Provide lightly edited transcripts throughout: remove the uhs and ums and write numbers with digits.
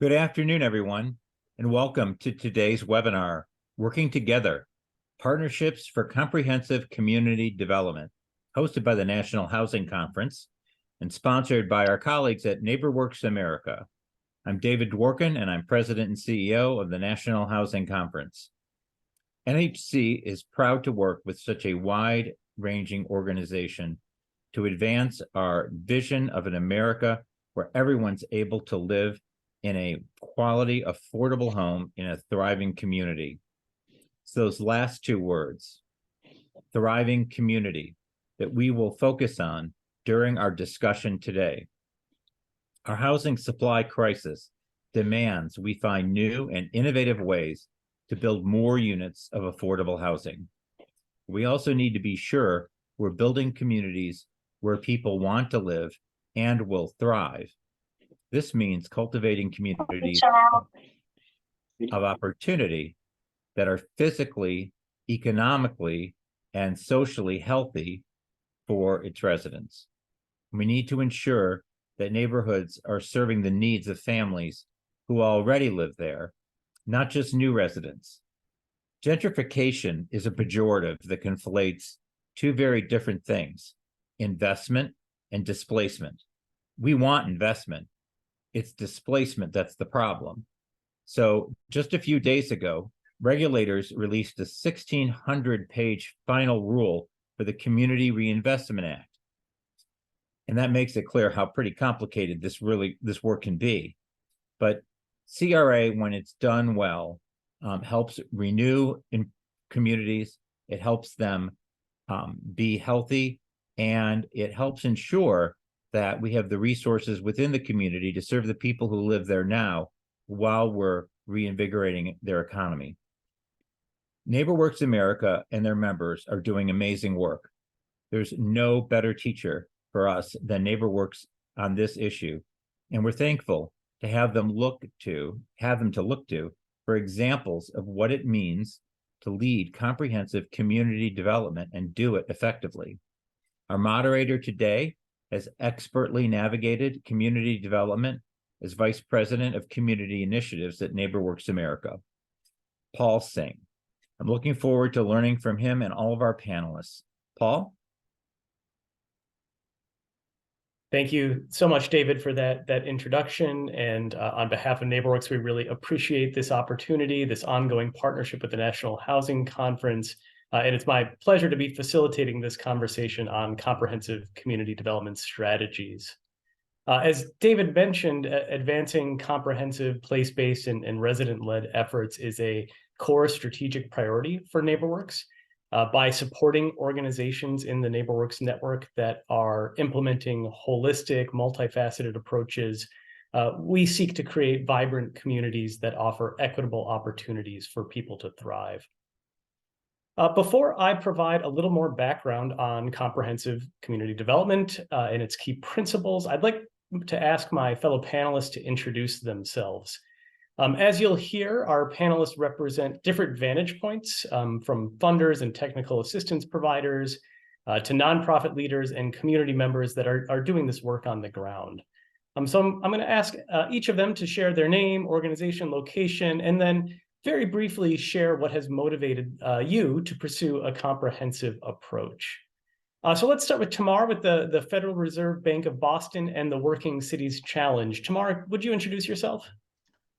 Good afternoon, everyone, and welcome to today's webinar, Working Together, Partnerships for Comprehensive Community Development, hosted by the National Housing Conference and sponsored by our colleagues at NeighborWorks America. I'm David Dworkin, and I'm President and CEO of the National Housing Conference. NHC is proud to work with such a wide-ranging organization to advance our vision of an America where everyone's able to live in a quality, affordable home in a thriving community. It's those last two words, thriving community, that we will focus on during our discussion today. Our housing supply crisis demands we find new and innovative ways to build more units of affordable housing. We also need to be sure we're building communities where people want to live and will thrive. This means cultivating communities of opportunity that are physically, economically, and socially healthy for its residents. We need to ensure that neighborhoods are serving the needs of families who already live there, not just new residents. Gentrification is a pejorative that conflates two very different things, investment and displacement. We want investment. It's displacement that's the problem. So just a few days ago, regulators released a 1,600-page final rule for the Community Reinvestment Act. And that makes it clear how pretty complicated this work can be. But CRA, when it's done well, helps renew in communities, it helps them be healthy, and it helps ensure that we have the resources within the community to serve the people who live there now while we're reinvigorating their economy. NeighborWorks America and their members are doing amazing work. There's no better teacher for us than NeighborWorks on this issue, and we're thankful to have them to look to for examples of what it means to lead comprehensive community development and do it effectively. Our moderator today has expertly navigated community development as Vice President of Community Initiatives at NeighborWorks America, Paul Singh. I'm looking forward to learning from him and all of our panelists. Paul? Thank you so much, David, for that introduction. And on behalf of NeighborWorks, we really appreciate this opportunity, this ongoing partnership with the National Housing Conference. And it's my pleasure to be facilitating this conversation on comprehensive community development strategies. As David mentioned, advancing comprehensive place-based and resident-led efforts is a core strategic priority for NeighborWorks. By supporting organizations in the NeighborWorks network that are implementing holistic, multifaceted approaches, we seek to create vibrant communities that offer equitable opportunities for people to thrive. Before I provide a little more background on comprehensive community development and its key principles, I'd like to ask my fellow panelists to introduce themselves. As you'll hear, our panelists represent different vantage points from funders and technical assistance providers to nonprofit leaders and community members that are doing this work on the ground. So I'm going to ask each of them to share their name, organization, location, and then very briefly share what has motivated you to pursue a comprehensive approach. So let's start with Tamar with the Federal Reserve Bank of Boston and the Working Cities Challenge. Tamar, would you introduce yourself?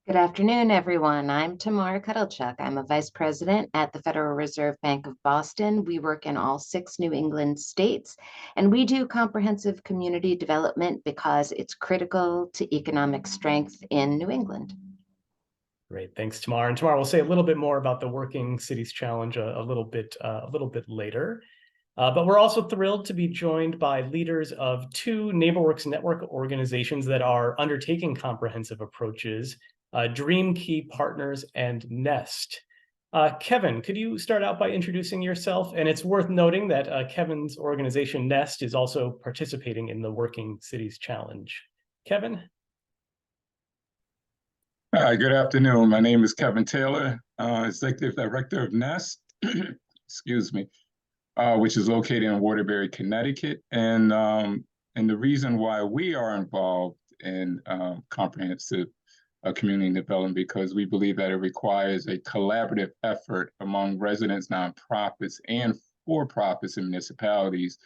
Good afternoon, everyone. I'm Tamar Kudelchuk. I'm a vice president at the Federal Reserve Bank of Boston. We work in all 6 New England states, and we do comprehensive community development because it's critical to economic strength in New England. Great, thanks, Tamar. And Tamar, we'll say a little bit more about the Working Cities Challenge a little bit later. But we're also thrilled to be joined by leaders of 2 NeighborWorks network organizations that are undertaking comprehensive approaches, Dream Key Partners and Nest. Kevin, could you start out by introducing yourself? And it's worth noting that Kevin's organization, Nest, is also participating in the Working Cities Challenge. Kevin? Hi, good afternoon. My name is Kevin Taylor, Executive Director of Nest, excuse me, which is located in Waterbury, Connecticut. And the reason why we are involved in comprehensive community development, because we believe that it requires a collaborative effort among residents, nonprofits, and for-profits and municipalities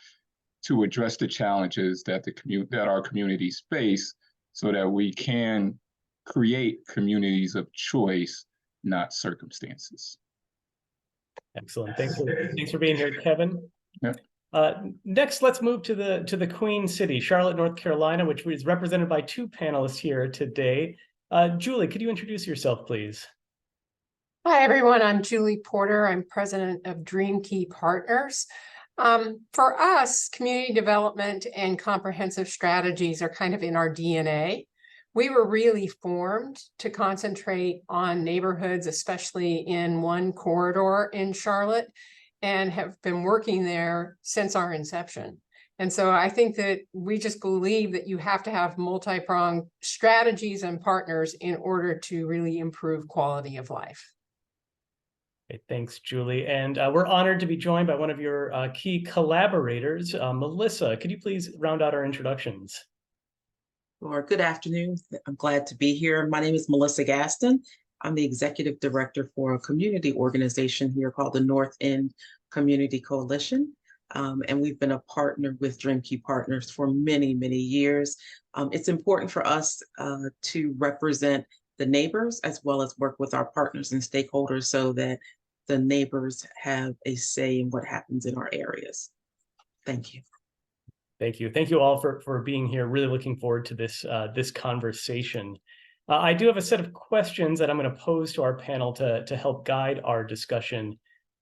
to address the challenges that our communities face, so that we can create communities of choice, not circumstances. Excellent. Thanks for being here, Kevin. Yeah. Next, let's move to the Queen City, Charlotte, North Carolina, which is represented by two panelists here today. Julie, could you introduce yourself, please? Hi, everyone. I'm Julie Porter. I'm president of Dream Key Partners. For us, community development and comprehensive strategies are kind of in our DNA. We were really formed to concentrate on neighborhoods, especially in one corridor in Charlotte, and have been working there since our inception. And so I think that we just believe that you have to have multi-pronged strategies and partners in order to really improve quality of life. Okay, thanks, Julie. And we're honored to be joined by one of your key collaborators, Melissa. Could you please round out our introductions? Or good afternoon. I'm glad to be here. My name is Melissa Gaston. I'm the executive director for a community organization here called the North End Community Coalition. And we've been a partner with Dream Key Partners for many, many years. It's important for us to represent the neighbors as well as work with our partners and stakeholders so that the neighbors have a say in what happens in our areas. Thank you. Thank you. Thank you all for being here. Really looking forward to this conversation. I do have a set of questions that I'm going to pose to our panel to help guide our discussion.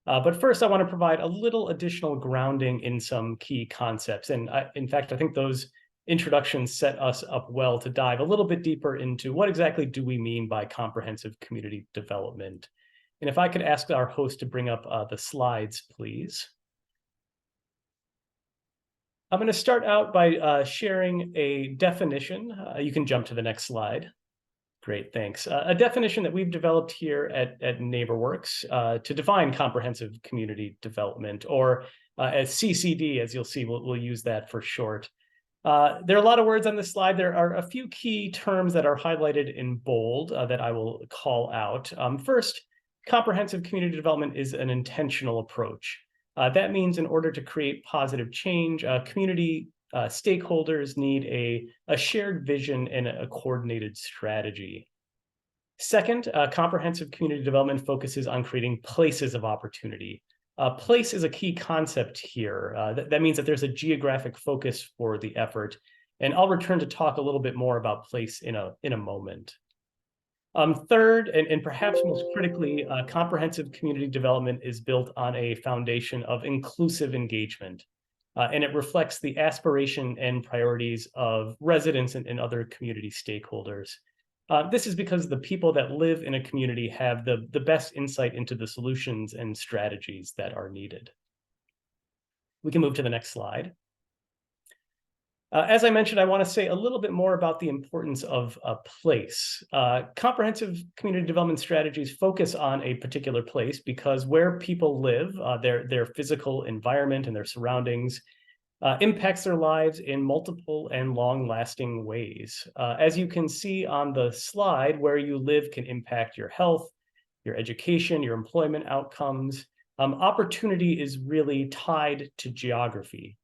But first, I want to provide a little additional grounding in some key concepts. And in fact, I think those introductions set us up well to dive a little bit deeper into what exactly do we mean by comprehensive community development. And if I could ask our host to bring up the slides, please. I'm going to start out by sharing a definition. You can jump to the next slide. Great, thanks. A definition that we've developed here at NeighborWorks to define comprehensive community development, or as CCD, as you'll see, we'll use that for short. There are a lot of words on this slide. There are a few key terms that are highlighted in bold that I will call out. First, comprehensive community development is an intentional approach. That means in order to create positive change, community stakeholders need a shared vision and a coordinated strategy. Second, comprehensive community development focuses on creating places of opportunity. Place is a key concept here. That means that there's a geographic focus for the effort. And I'll return to talk a little bit more about place in a moment. Third, and perhaps most critically, comprehensive community development is built on a foundation of inclusive engagement. And it reflects the aspiration and priorities of residents and other community stakeholders. This is because the people that live in a community have the best insight into the solutions and strategies that are needed. We can move to the next slide. As I mentioned, I want to say a little bit more about the importance of a place. Comprehensive community development strategies focus on a particular place because where people live, their physical environment and their surroundings impacts their lives in multiple and long-lasting ways. As you can see on the slide, where you live can impact your health, your education, your employment outcomes. Opportunity is really tied to geography.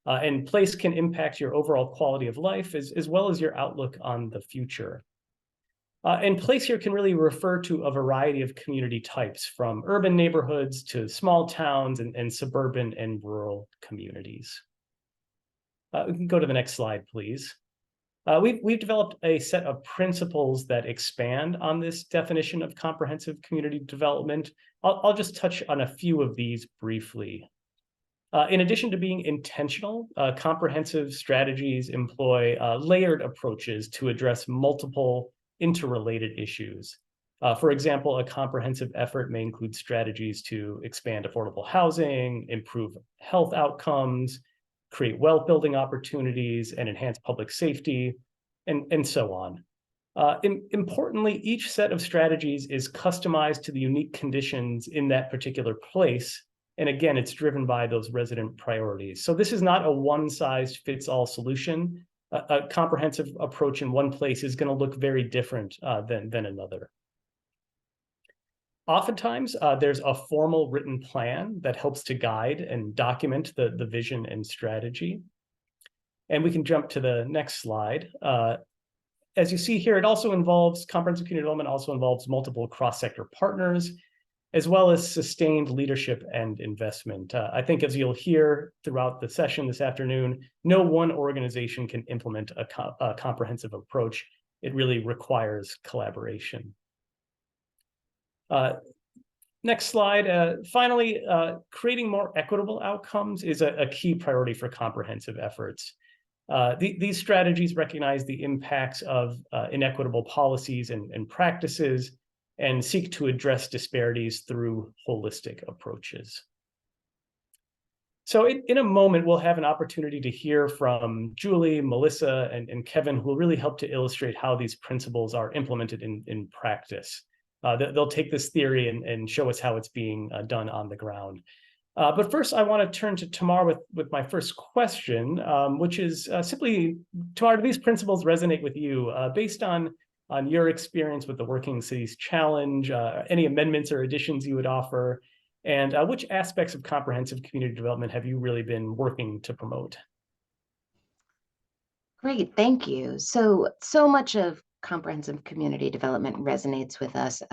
And place can impact your overall quality of life as well as your outlook on the future. And place here can really refer to a variety of community types, from urban neighborhoods to small towns and suburban and rural communities. We can go to the next slide, please. We've developed a set of principles that expand on this definition of comprehensive community development. I'll just touch on a few of these briefly. In addition to being intentional, comprehensive strategies employ layered approaches to address multiple interrelated issues. For example, a comprehensive effort may include strategies to expand affordable housing, improve health outcomes, create wealth building opportunities, and enhance public safety, and so on. Importantly, each set of strategies is customized to the unique conditions in that particular place. And again, it's driven by those resident priorities. So this is not a one-size-fits-all solution. a comprehensive approach in one place is going to look very different than another. Oftentimes, there's a formal written plan that helps to guide and document the vision and strategy. And we can jump to the next slide. As you see here, it also involves comprehensive community development, also involves multiple cross-sector partners, as well as sustained leadership and investment. I think as you'll hear throughout the session this afternoon, no one organization can implement a comprehensive approach. It really requires collaboration. Next slide. Finally, creating more equitable outcomes is a key priority for comprehensive efforts. These strategies recognize the impacts of inequitable policies and practices and seek to address disparities through holistic approaches. So in a moment, we'll have an opportunity to hear from Julie, Melissa, and Kevin, who will really help to illustrate how these principles are implemented in practice. They'll take this theory and show us how it's being done on the ground. But first, I want to turn to Tamar with my first question, which is simply, Tamar, do these principles resonate with you based on your experience with the Working Cities Challenge, any amendments or additions you would offer, and which aspects of comprehensive community development have you really been working to promote? Great, thank you. So much of comprehensive community development resonates with us.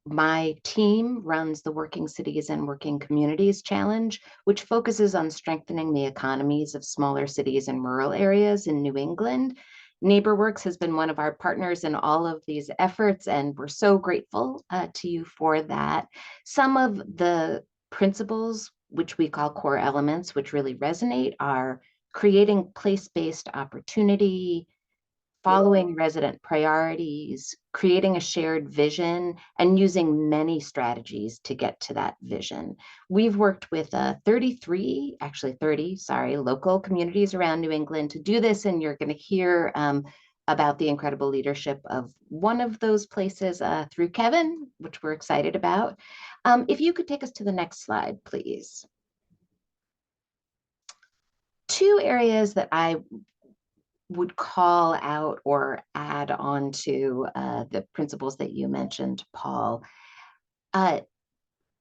My team runs the Working Cities and Working Communities Challenge, which focuses on strengthening the economies of smaller cities and rural areas in New England. NeighborWorks has been one of our partners in all of these efforts, and we're so grateful to you for that. Some of the principles, which we call core elements, which really resonate, are creating place-based opportunity, following resident priorities, creating a shared vision, and using many strategies to get to that vision. We've worked with 30 local communities around New England to do this, and you're going to hear about the incredible leadership of one of those places through Kevin, which we're excited about. If you could take us to the next slide, please. Two areas that I would call out or add on to the principles that you mentioned, Paul.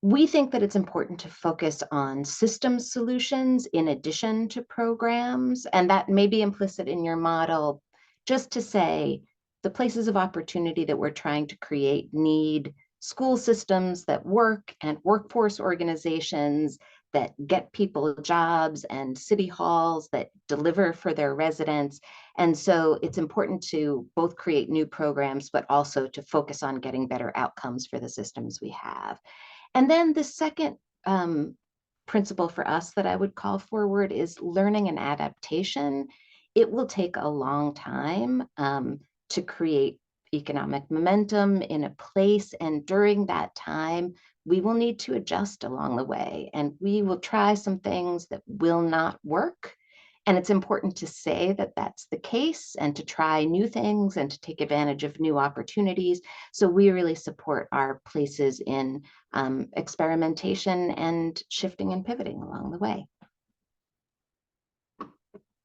We think that it's important to focus on system solutions in addition to programs, and that may be implicit in your model, just to say the places of opportunity that we're trying to create need school systems that work and workforce organizations that get people jobs and city halls that deliver for their residents. And so it's important to both create new programs, but also to focus on getting better outcomes for the systems we have. And then the second principle for us that I would call forward is learning and adaptation. It will take a long time to create economic momentum in a place, and during that time, we will need to adjust along the way, and we will try some things that will not work. And it's important to say that that's the case and to try new things and to take advantage of new opportunities. So we really support our places in experimentation and shifting and pivoting along the way.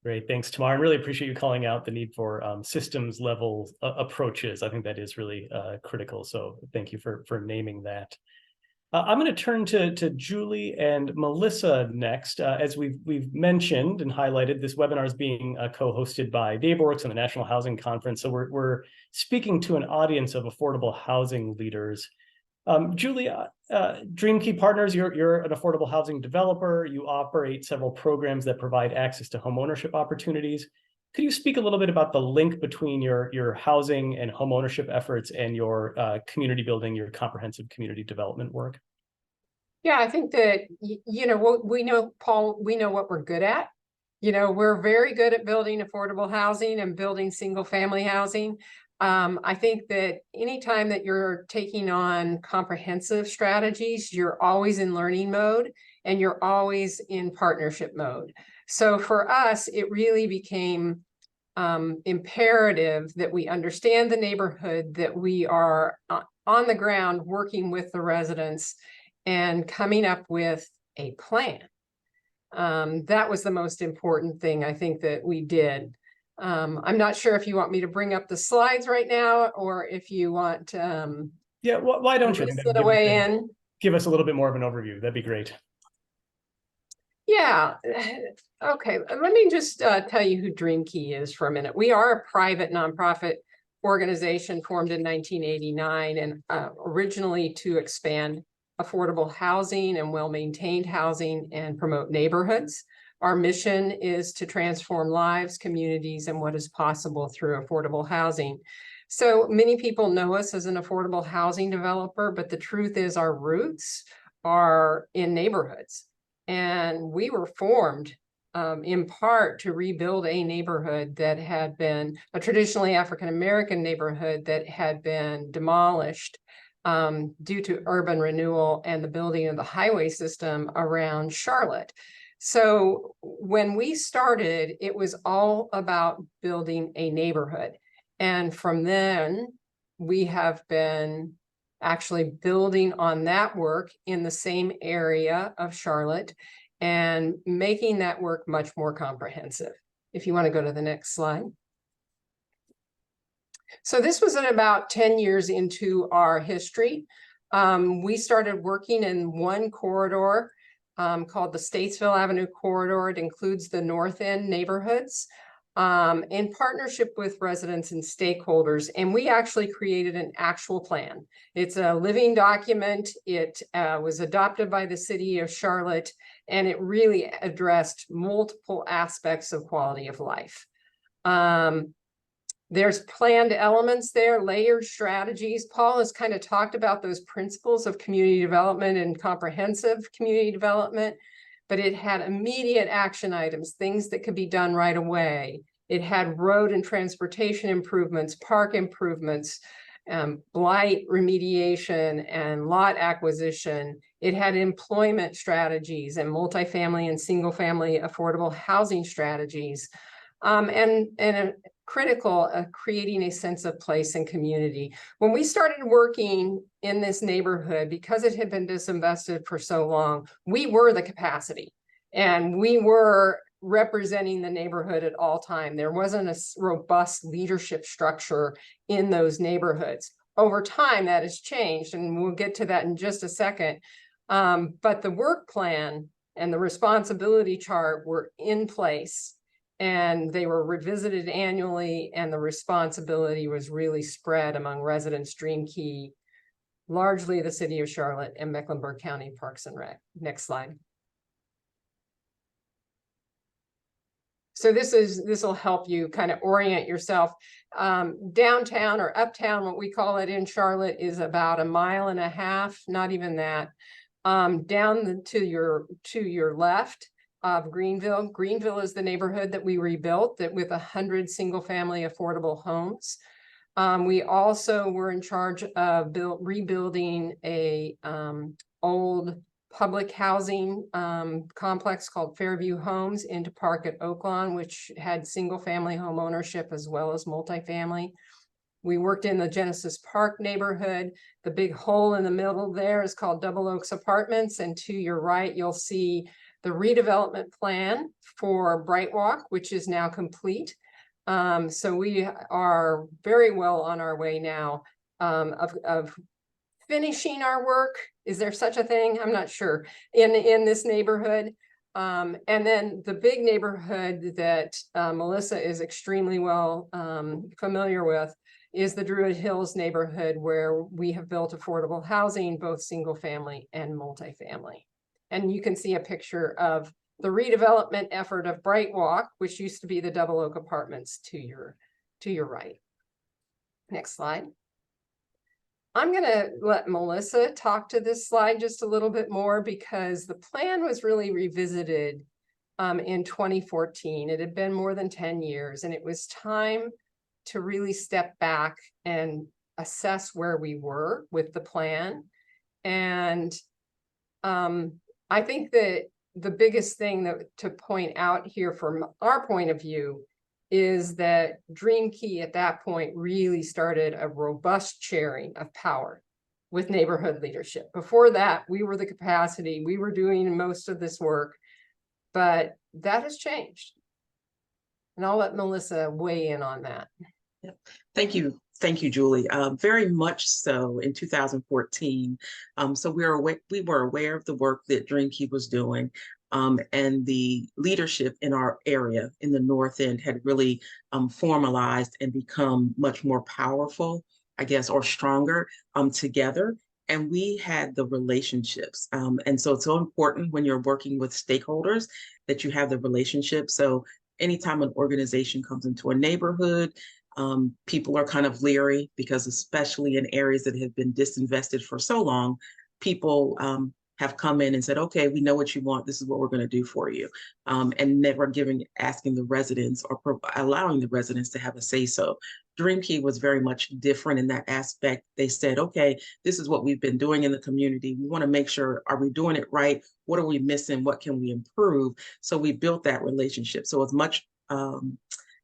Great, thanks, Tamar. I really appreciate you calling out the need for systems level approaches. I think that is really critical. So thank you for naming that. I'm going to turn to Julie and Melissa next. As we've mentioned and highlighted, this webinar is being co-hosted by NeighborWorks and the National Housing Conference. So we're speaking to an audience of affordable housing leaders. Julie, Dream Key Partners, you're an affordable housing developer. You operate several programs that provide access to homeownership opportunities. Could you speak a little bit about the link between your housing and homeownership efforts and your community building, your comprehensive community development work? Yeah, I think that, you know, what we know, Paul, we know what we're good at. You know, we're very good at building affordable housing and building single family housing. I think that anytime that you're taking on comprehensive strategies, you're always in learning mode and you're always in partnership mode. So for us, it really became imperative that we understand the neighborhood, that we are on the ground working with the residents and coming up with a plan. That was the most important thing I think that we did. I'm not sure if you want me to bring up the slides right now or if you want Yeah, why don't you Melissa to weigh in? Give us a little bit more of an overview? That'd be great. Yeah. Okay. Let me just tell you who Dream Key is for a minute. We are a private nonprofit organization formed in 1989 and originally to expand affordable housing and well-maintained housing and promote neighborhoods. Our mission is to transform lives, communities, and what is possible through affordable housing. So many people know us as an affordable housing developer, but the truth is our roots are in neighborhoods. And we were formed in part to rebuild a neighborhood that had been a traditionally African-American neighborhood that had been demolished due to urban renewal and the building of the highway system around Charlotte. So when we started, it was all about building a neighborhood. And from then, we have been actually building on that work in the same area of Charlotte and making that work much more comprehensive. If you want to go to the next slide. So this was at about 10 years into our history. We started working in one corridor called the Statesville Avenue corridor. It includes the North End neighborhoods in partnership with residents and stakeholders. And we actually created an actual plan. It's a living document. It was adopted by the city of Charlotte, and it really addressed multiple aspects of quality of life. There's planned elements there, layered strategies. Paul has kind of talked about those principles of community development and comprehensive community development, but it had immediate action items, things that could be done right away. It had road and transportation improvements, park improvements, blight remediation and lot acquisition. It had employment strategies and multifamily and single family affordable housing strategies. And a critical creating a sense of place and community. When we started working in this neighborhood, because it had been disinvested for so long, we were the capacity and we were representing the neighborhood at all time. There wasn't a robust leadership structure in those neighborhoods. Over time, that has changed, and we'll get to that in just a second. But the work plan and the responsibility chart were in place, and they were revisited annually, and the responsibility was really spread among residents, Dream Key, largely the city of Charlotte, and Mecklenburg County Parks and Rec. Next slide. So this will help you kind of orient yourself. Downtown or uptown, what we call it in Charlotte, is about 1.5 miles, not even that. Down to your left of Greenville. Greenville is the neighborhood that we rebuilt that with 100 single family affordable homes. We also were in charge of rebuilding a old public housing complex called Fairview Homes into Park at Oaklawn, which had single family home ownership as well as multifamily. We worked in the Genesis Park neighborhood. The big hole in the middle there is called Double Oaks Apartments. And to your right, you'll see the redevelopment plan for Bright Walk, which is now complete. So we are very well on our way now of finishing our work. Is there such a thing? I'm not sure. In this neighborhood. And then the big neighborhood that Melissa is extremely well familiar with is the Druid Hills neighborhood, where we have built affordable housing, both single family and multifamily. And you can see a picture of the redevelopment effort of Bright Walk, which used to be the Double Oak Apartments to your right. Next slide. I'm going to let Melissa talk to this slide just a little bit more, because the plan was really revisited in 2014. It had been more than 10 years, and it was time to really step back and assess where we were with the plan. And I think that the biggest thing to point out here from our point of view is that Dream Key at that point really started a robust sharing of power with neighborhood leadership. Before that, we were the capacity, we were doing most of this work, but that has changed. And I'll let Melissa weigh in on that. Thank you. Thank you, Julie. Very much so in 2014. So we were aware of the work that Dream Key was doing. And the leadership in our area in the North End had really formalized and become much more powerful, I guess, or stronger together. And we had the relationships. And so it's so important when you're working with stakeholders that you have the relationship. So anytime an organization comes into a neighborhood, people are kind of leery because especially in areas that have been disinvested for so long, people have come in and said, okay, we know what you want. This is what we're going to do for you. And never asking the residents or allowing the residents to have a say so. Dream Key was very much different in that aspect. They said, okay, this is what we've been doing in the community. We want to make sure, are we doing it right? What are we missing? What can we improve? So we built that relationship. So it's much,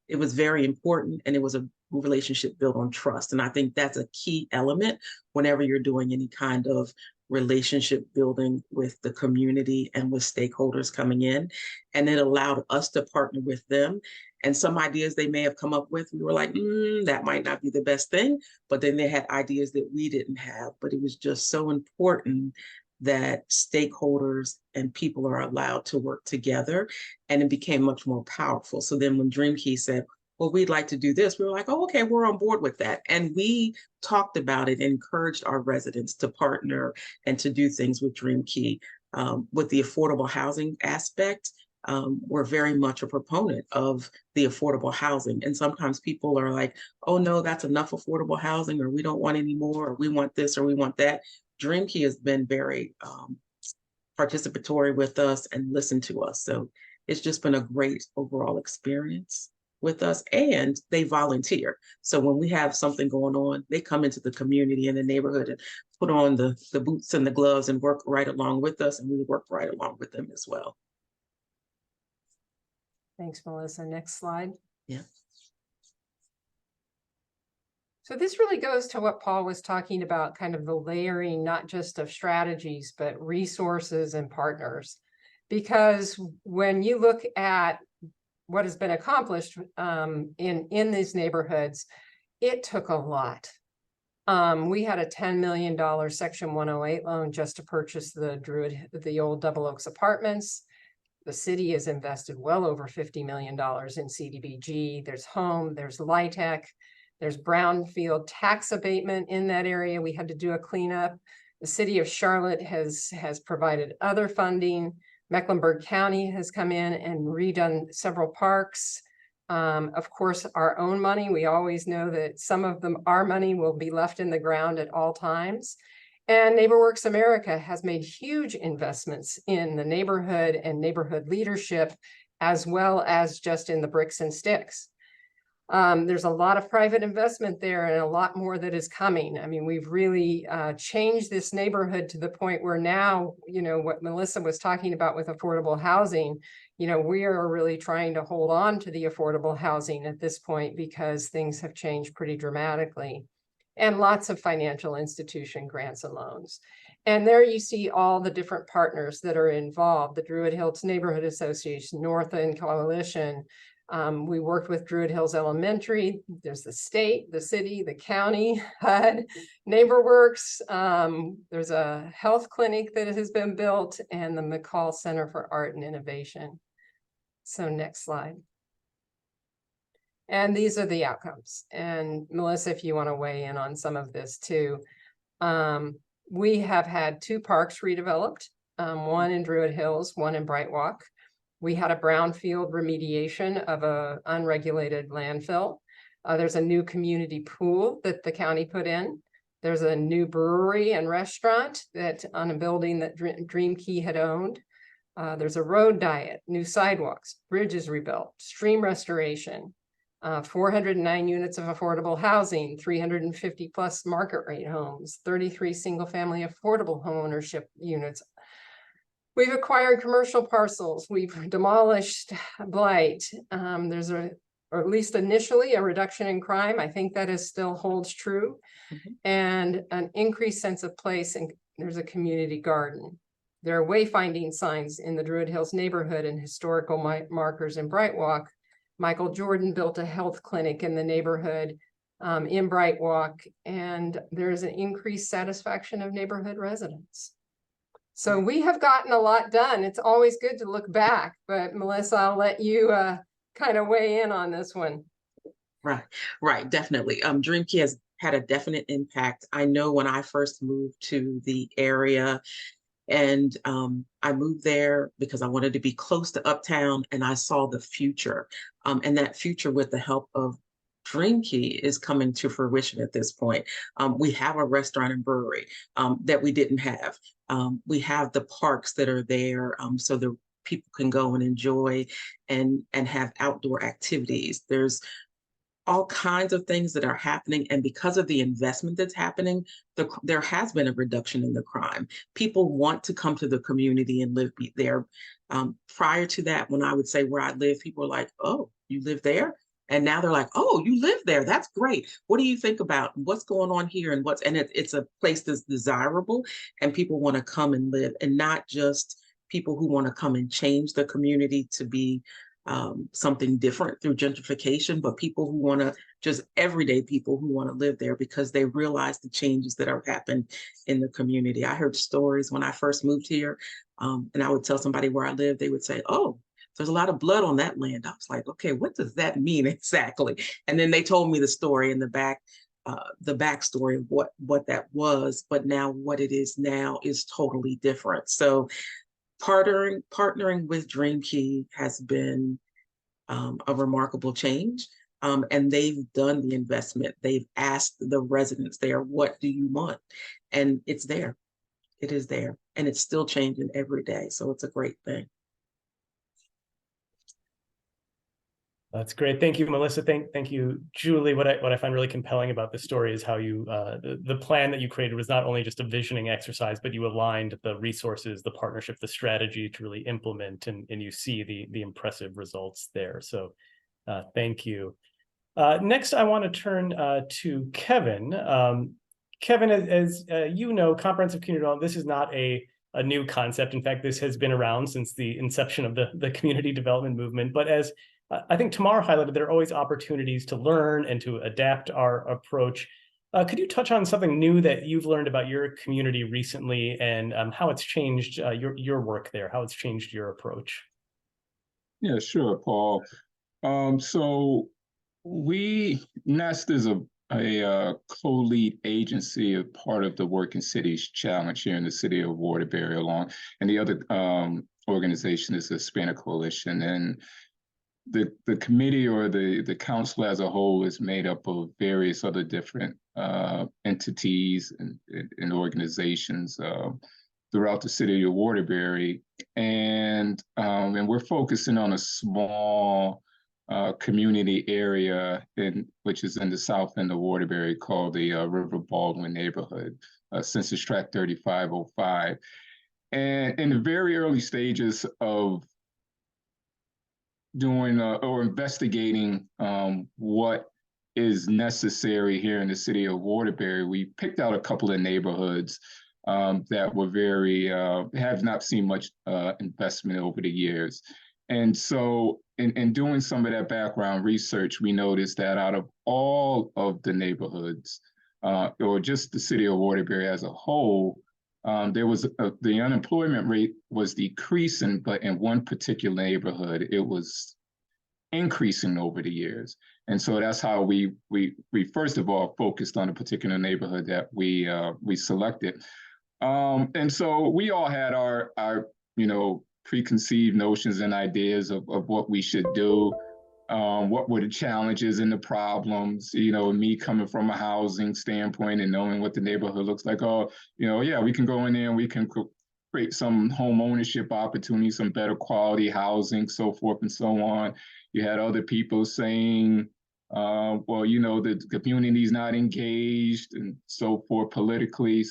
it was very important, and it was a relationship built on trust. And I think that's a key element whenever you're doing any kind of relationship building with the community and with stakeholders coming in. And it allowed us to partner with them. And some ideas they may have come up with, we were like, that might not be the best thing. But then they had ideas that we didn't have. But it was just so important that stakeholders and people are allowed to work together, and it became much more powerful. So then when Dream Key said, well, we'd like to do this, we were like, oh, okay, we're on board with that. And we talked about it, encouraged our residents to partner and to do things with Dream Key. With the affordable housing aspect, we're very much a proponent of the affordable housing. And sometimes people are like, oh no, that's enough affordable housing, or we don't want any more, or we want this, or we want that. Dream Key has been very participatory with us and listened to us. So it's just been a great overall experience with us, and they volunteer. So when we have something going on, they come into the community and the neighborhood and put on the boots and the gloves and work right along with us, and we work right along with them as well. Thanks, Melissa. Next slide. Yeah. So this really goes to what Paul was talking about, kind of the layering, not just of strategies, but resources and partners. Because when you look at what has been accomplished in these neighborhoods, it took a lot. We had a $10 million Section 108 loan just to purchase the old Double Oaks apartments. The city has invested well over $50 million in CDBG. There's home, there's LIHTC, there's brownfield tax abatement in that area. We had to do a cleanup. The city of Charlotte has provided other funding. Mecklenburg County has come in and redone several parks. Of course, our own money, we always know that some of our money will be left in the ground at all times. And NeighborWorks America has made huge investments in the neighborhood and neighborhood leadership, as well as just in the bricks and sticks. There's a lot of private investment there and a lot more that is coming. I mean, we've really changed this neighborhood to the point where now, you know, what Melissa was talking about with affordable housing, you know, we are really trying to hold on to the affordable housing at this point because things have changed pretty dramatically. And lots of financial institution grants and loans. And there you see all the different partners that are involved, the Druid Hills Neighborhood Association, North End Coalition. We worked with Druid Hills Elementary. There's the state, the city, the county, HUD, NeighborWorks. There's a health clinic that has been built, and the McCall Center for Art and Innovation. So next slide. And these are the outcomes. And Melissa, if you want to weigh in on some of this too. We have had 2 parks redeveloped, one in Druid Hills, one in Bright Walk. We had a brownfield remediation of an unregulated landfill. There's a new community pool that the county put in. There's a new brewery and restaurant that on a building that Dream Key had owned. There's a road diet, new sidewalks, bridges rebuilt, stream restoration, 409 units of affordable housing, 350 plus market rate homes, 33 single family affordable home ownership units. We've acquired commercial parcels. We've demolished blight. There's or at least initially, a reduction in crime. I think that still holds true. And an increased sense of place, and there's a community garden. There are wayfinding signs in the Druid Hills neighborhood and historical markers in Bright Walk Michael Jordan built a health clinic in the neighborhood in Bright Walk, and there's an increased satisfaction of neighborhood residents. So we have gotten a lot done. It's always good to look back, but Melissa, I'll let you kind of weigh in on this one. Right, definitely. Dream Key has had a definite impact. I know when I first moved to the area, and I moved there because I wanted to be close to Uptown, and I saw the future. And that future, with the help of Dream Key, is coming to fruition at this point. We have a restaurant and brewery that we didn't have. We have the parks that are there, so the people can go and enjoy and have outdoor activities. There's all kinds of things that are happening. And because of the investment that's happening, there has been a reduction in the crime. People want to come to the community and live there. Prior to that, when I would say where I live, people were like, oh, you live there? And now they're like, oh, you live there. That's great. What do you think about what's going on here? And it's a place that's desirable, and people want to come and live, and not just people who want to come and change the community to be something different through gentrification, but people who want to, just everyday people who want to live there because they realize the changes that have happened in the community. I heard stories when I first moved here, and I would tell somebody where I live, they would say, oh, there's a lot of blood on that land. I was like, okay, what does that mean exactly? And then they told me the story in the backstory of what that was, but now what it is now is totally different. So partnering with Dream Key has been a remarkable change. And they've done the investment. They've asked the residents there, what do you want? And it's there. It is there. And it's still changing every day. So it's a great thing. That's great. Thank you, Melissa. Thank you, Julie. What I find really compelling about this story is how you the plan that you created was not only just a visioning exercise, but you aligned the resources, the partnership, the strategy to really implement, and you see the impressive results there. So thank you. Next, I want to turn to Kevin. Kevin, as you know, comprehensive community development, this is not a new concept. In fact, this has been around since the inception of the community development movement. But as I think Tamar highlighted, there are always opportunities to learn and to adapt our approach. Could you touch on something new that you've learned about your community recently, and how it's changed your work there, how it's changed your approach? Yeah, sure, Paul. So NEST is a co-lead agency, a part of the Working Cities Challenge here in the city of Waterbury, and the other organization is the Hispanic Coalition. And the committee, or the council as a whole, is made up of various other different entities and organizations throughout the city of Waterbury, and we're focusing on a small community area which is in the south end of Waterbury, called the River Baldwin neighborhood, Census Tract 3505. And in the very early stages of doing or investigating what is necessary here in the city of Waterbury, we picked out a couple of neighborhoods that were have not seen much investment over the years. And so in doing some of that background research, we noticed that out of all of the neighborhoods, or just the city of Waterbury as a whole, there was the unemployment rate was decreasing, but in one particular neighborhood, it was increasing over the years. And so that's how we first of all focused on a particular neighborhood that we selected. And so we all had our preconceived notions and ideas of what we should do. What were the challenges and the problems, me coming from a housing standpoint and knowing what the neighborhood looks like. We can go in there and we can create some home ownership opportunities, some better quality housing, so forth and so on. You had other people saying, the community's not engaged and so forth politically.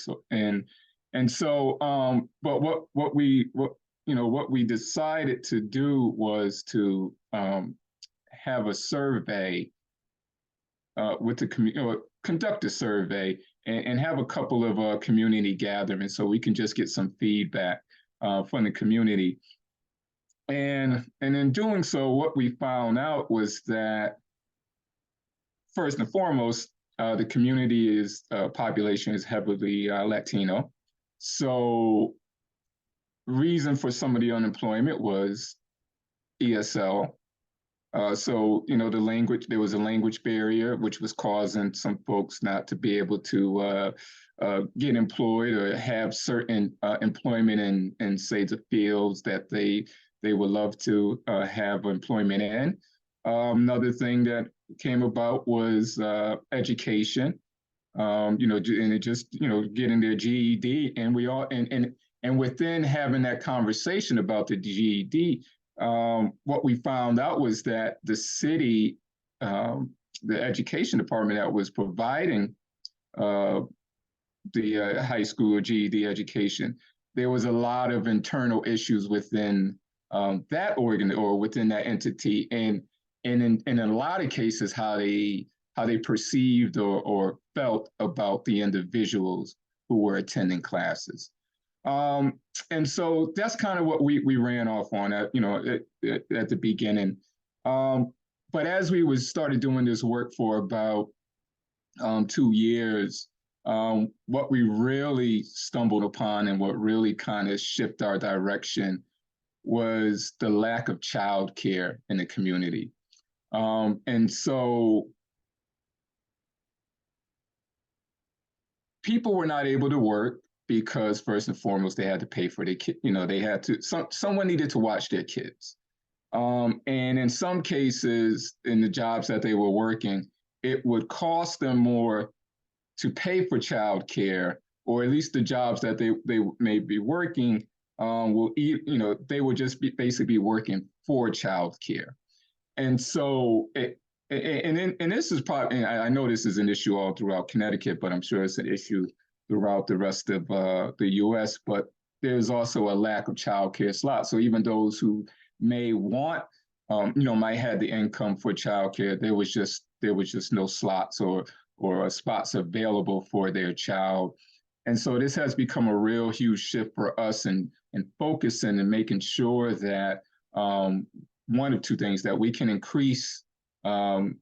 But what we decided to do was to have a survey with the community, conduct a survey and have a couple of community gatherings so we can just get some feedback from the community. And in doing so, what we found out was that first and foremost, the community population is heavily Latino. So reason for some of the unemployment was ESL. So, there was a language barrier, which was causing some folks not to be able to get employed or have certain employment in, say, the fields that they would love to have employment in. Another thing that came about was education. And it just, getting their GED, and we all, and within having that conversation about the GED, what we found out was that the city, the education department that was providing the high school GED education, there was a lot of internal issues within that organ or within that entity, and in a lot of cases, how they perceived or felt about the individuals who were attending classes. And so that's kind of what we ran off on at the beginning. But as we started doing this work for about 2 years, what we really stumbled upon and what really kind of shifted our direction was the lack of childcare in the community. And so people were not able to work because first and foremost, they had to pay for their kid. They had to, someone needed to watch their kids. And in some cases, in the jobs that they were working, it would cost them more to pay for childcare, or at least the jobs that they may be working they would just basically working for childcare. And so and this is probably, and I know this is an issue all throughout Connecticut, but I'm sure it's an issue throughout the rest of the U.S., but there's also a lack of childcare slots. So even those who may want, might have the income for childcare, there was just no slots or spots available for their child. And so this has become a real huge shift for us in focusing and making sure that one of two things, that we can increase the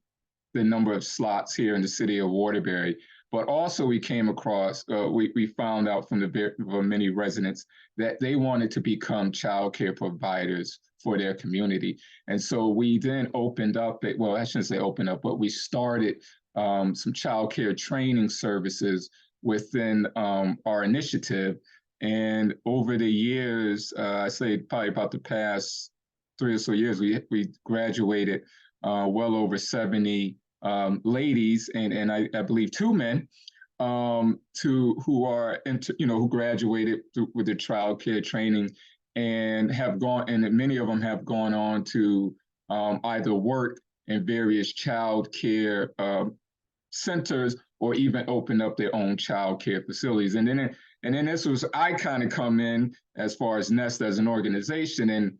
number of slots here in the city of Waterbury, but also we came across, we found out from the many residents that they wanted to become childcare providers for their community. And so we then opened up, well, I shouldn't say open up, but we started some childcare training services within our initiative. And over the years, I say probably about the past 3 or so years, we graduated well over 70 ladies and I believe 2 men who graduated with their child care training and have gone, and many of them have gone on to either work in various child care centers or even open up their own child care facilities. And then this was, I kind of come in as far as Nest as an organization, and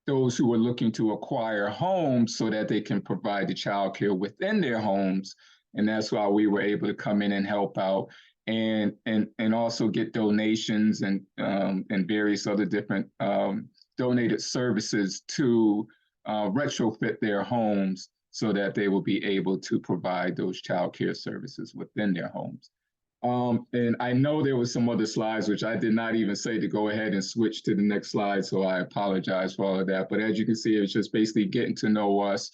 those who are looking to acquire homes so that they can provide the child care within their homes. And that's why we were able to come in and help out and also get donations and various other different donated services to retrofit their homes so that they will be able to provide those child care services within their homes. And I know there was some other slides, which I did not even say to go ahead and switch to the next slide. So I apologize for all of that. But as you can see, it's just basically getting to know us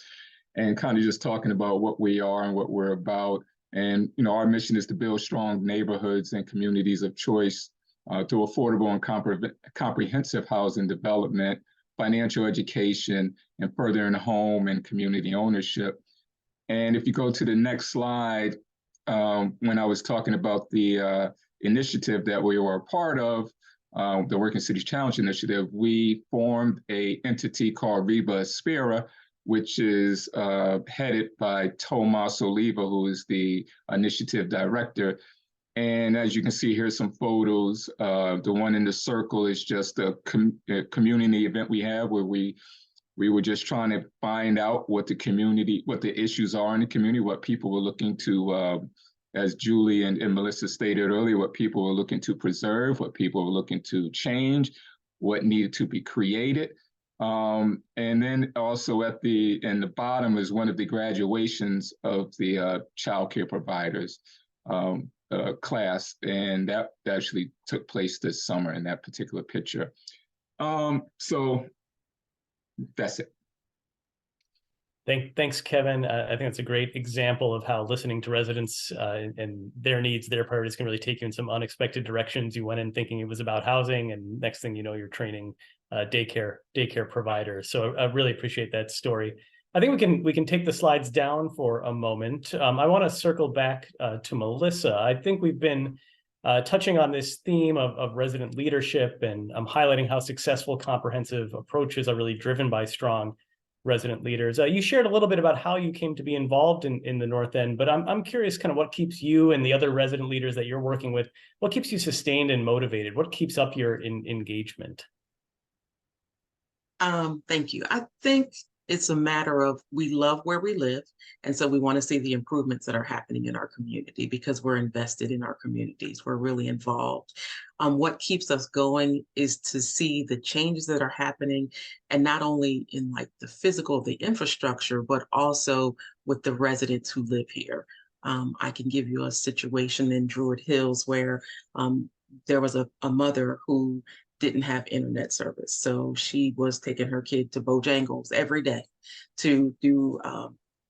and kind of just talking about what we are and what we're about. And, our mission is to build strong neighborhoods and communities of choice through affordable and comprehensive housing development, financial education, and furthering home and community ownership. And if you go to the next slide, when I was talking about the initiative that we were a part of, the Working Cities Challenge Initiative, we formed an entity called Reba Aspera, which is headed by Tomas Oliva, who is the initiative director. And as you can see here, some photos. The one in the circle is just a community event we have where we were just trying to find out what the issues are in the community, what people were looking to, as Julie and Melissa stated earlier, what people were looking to preserve, what people were looking to change, what needed to be created. And then also in the bottom is one of the graduations of the child care providers class, and that actually took place this summer in that particular picture. So that's it. Thanks, Kevin. I think that's a great example of how listening to residents and their needs, their priorities can really take you in some unexpected directions. You went in thinking it was about housing, and next thing you know, you're training daycare providers. So I really appreciate that story. I think we can take the slides down for a moment. I want to circle back to Melissa. I think we've been touching on this theme of resident leadership, and I'm highlighting how successful comprehensive approaches are really driven by strong resident leaders. You shared a little bit about how you came to be involved in the North End, but I'm curious kind of what keeps you and the other resident leaders that you're working with, what keeps you sustained and motivated? What keeps up your engagement? Thank you. I think it's a matter of we love where we live. And so we want to see the improvements that are happening in our community because we're invested in our communities. We're really involved. What keeps us going is to see the changes that are happening, and not only in like the physical, the infrastructure, but also with the residents who live here. I can give you a situation in Druid Hills where there was a mother who didn't have internet service. So she was taking her kid to Bojangles every day to do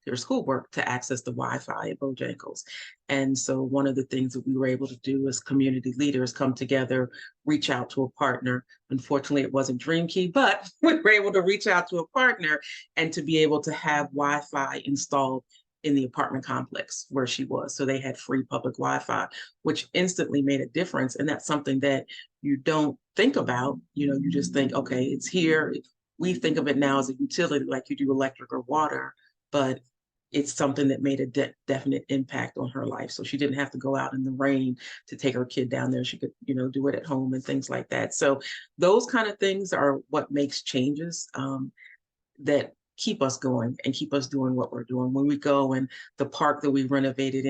their schoolwork to access the Wi-Fi at Bojangles. And so one of the things that we were able to do as community leaders come together, reach out to a partner. Unfortunately, it wasn't DreamKey, but we were able to reach out to a partner and to be able to have Wi-Fi installed in the apartment complex where she was. So they had free public Wi-Fi, which instantly made a difference. And that's something that you don't think about. You just think, okay, it's here. We think of it now as a utility like you do electric or water, but it's something that made a definite impact on her life. So she didn't have to go out in the rain to take her kid down there. She could, do it at home and things like that. So those kind of things are what makes changes that keep us going and keep us doing what we're doing. When we go and the park that we renovated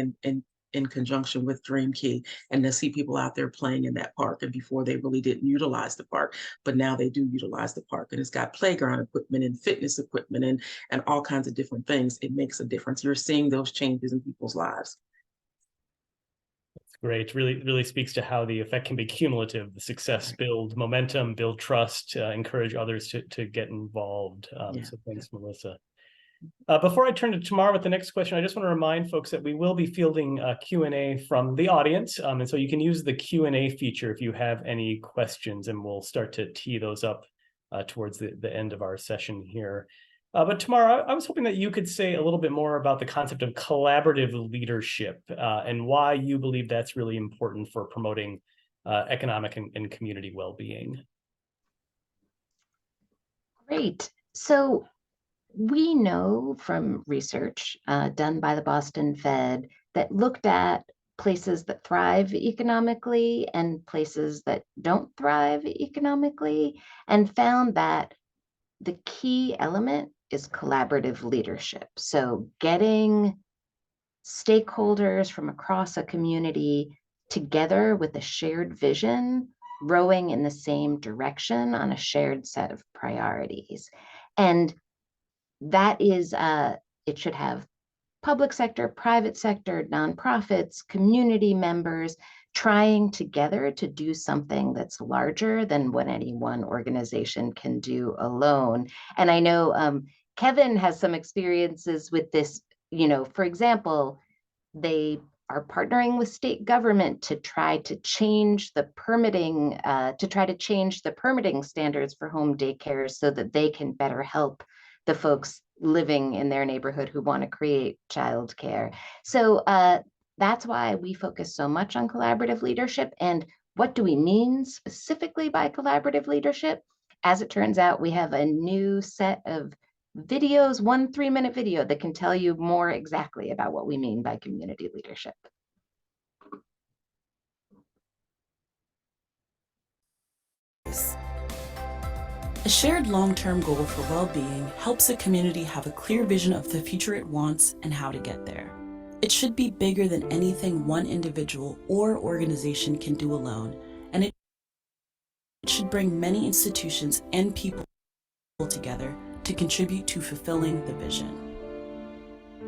in conjunction with DreamKey, and to see people out there playing in that park, and before they really didn't utilize the park, but now they do utilize the park, and it's got playground equipment and fitness equipment and all kinds of different things. It makes a difference. You're seeing those changes in people's lives. Great. Really speaks to how the effect can be cumulative. The success build momentum, build trust, encourage others to get involved. So thanks, Melissa. Before I turn to Tamar with the next question, I just want to remind folks that we will be fielding Q&A from the audience. And so you can use the Q&A feature if you have any questions, and we'll start to tee those up towards the end of our session here. But Tamar, I was hoping that you could say a little bit more about the concept of collaborative leadership and why you believe that's really important for promoting economic and community well-being. Great. So we know from research done by the Boston Fed that looked at places that thrive economically and places that don't thrive economically, and found that the key element is collaborative leadership. So getting stakeholders from across a community together with a shared vision, rowing in the same direction on a shared set of priorities. And that is, it should have public sector, private sector, nonprofits, community members trying together to do something that's larger than what any one organization can do alone. And I know Kevin has some experiences with this. For example, they are partnering with state government to try to change the permitting, standards for home daycares so that they can better help the folks living in their neighborhood who want to create childcare. So that's why we focus so much on collaborative leadership. And what do we mean specifically by collaborative leadership? As it turns out, we have a new set of videos, 1 3-minute video that can tell you more exactly about what we mean by community leadership. A shared long-term goal for well-being helps a community have a clear vision of the future it wants and how to get there. It should be bigger than anything one individual or organization can do alone, and it should bring many institutions and people together to contribute to fulfilling the vision.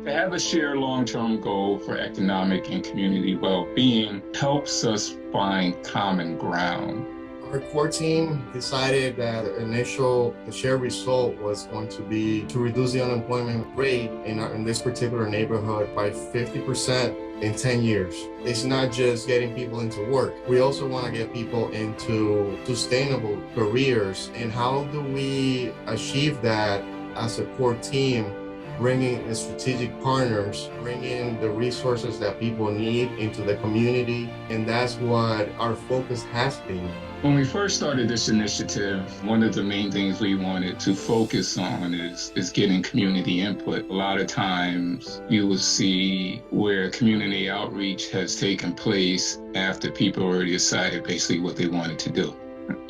To have a shared long-term goal for economic and community well-being helps us find common ground. Our core team decided that the shared result was going to be to reduce the unemployment rate in this particular neighborhood by 50% in 10 years. It's not just getting people into work. We also want to get people into sustainable careers. And how do we achieve that as a core team? Bringing the strategic partners, bringing the resources that people need into the community. And that's what our focus has been. When we first started this initiative, one of the main things we wanted to focus on is getting community input. A lot of times you will see where community outreach has taken place after people already decided basically what they wanted to do.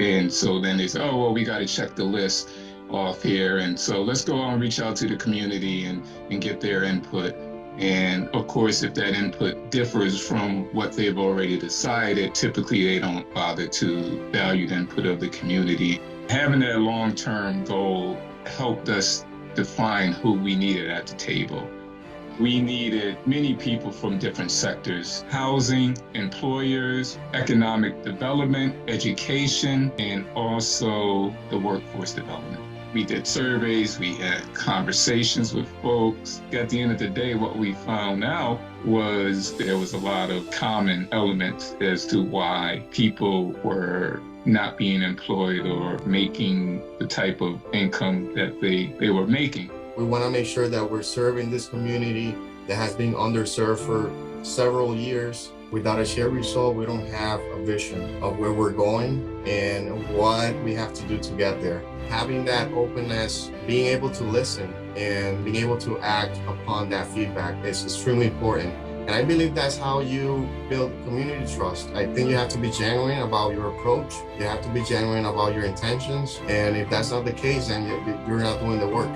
And so then they say, oh, well, we got to check the list off here. And so let's go and reach out to the community and get their input. And of course, if that input differs from what they've already decided, typically they don't bother to value the input of the community. Having that long-term goal helped us define who we needed at the table. We needed many people from different sectors: housing, employers, economic development, education, and also the workforce development. We did surveys, we had conversations with folks. At the end of the day, what we found out was there was a lot of common elements as to why people were not being employed or making the type of income that they were making. We want to make sure that we're serving this community that has been underserved for several years. Without a shared result, we don't have a vision of where we're going and what we have to do to get there. Having that openness, being able to listen and being able to act upon that feedback is extremely important. And I believe that's how you build community trust. I think you have to be genuine about your approach. You have to be genuine about your intentions. And if that's not the case, then you're not doing the work.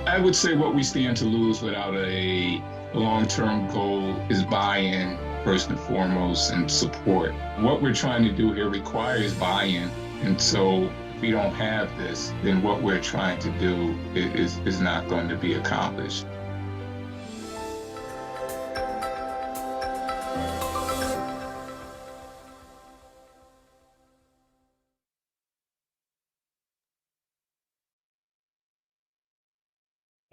I would say what we stand to lose without a long-term goal is buy-in, first and foremost, and support. What we're trying to do here requires buy-in. And so if we don't have this, then what we're trying to do is not going to be accomplished.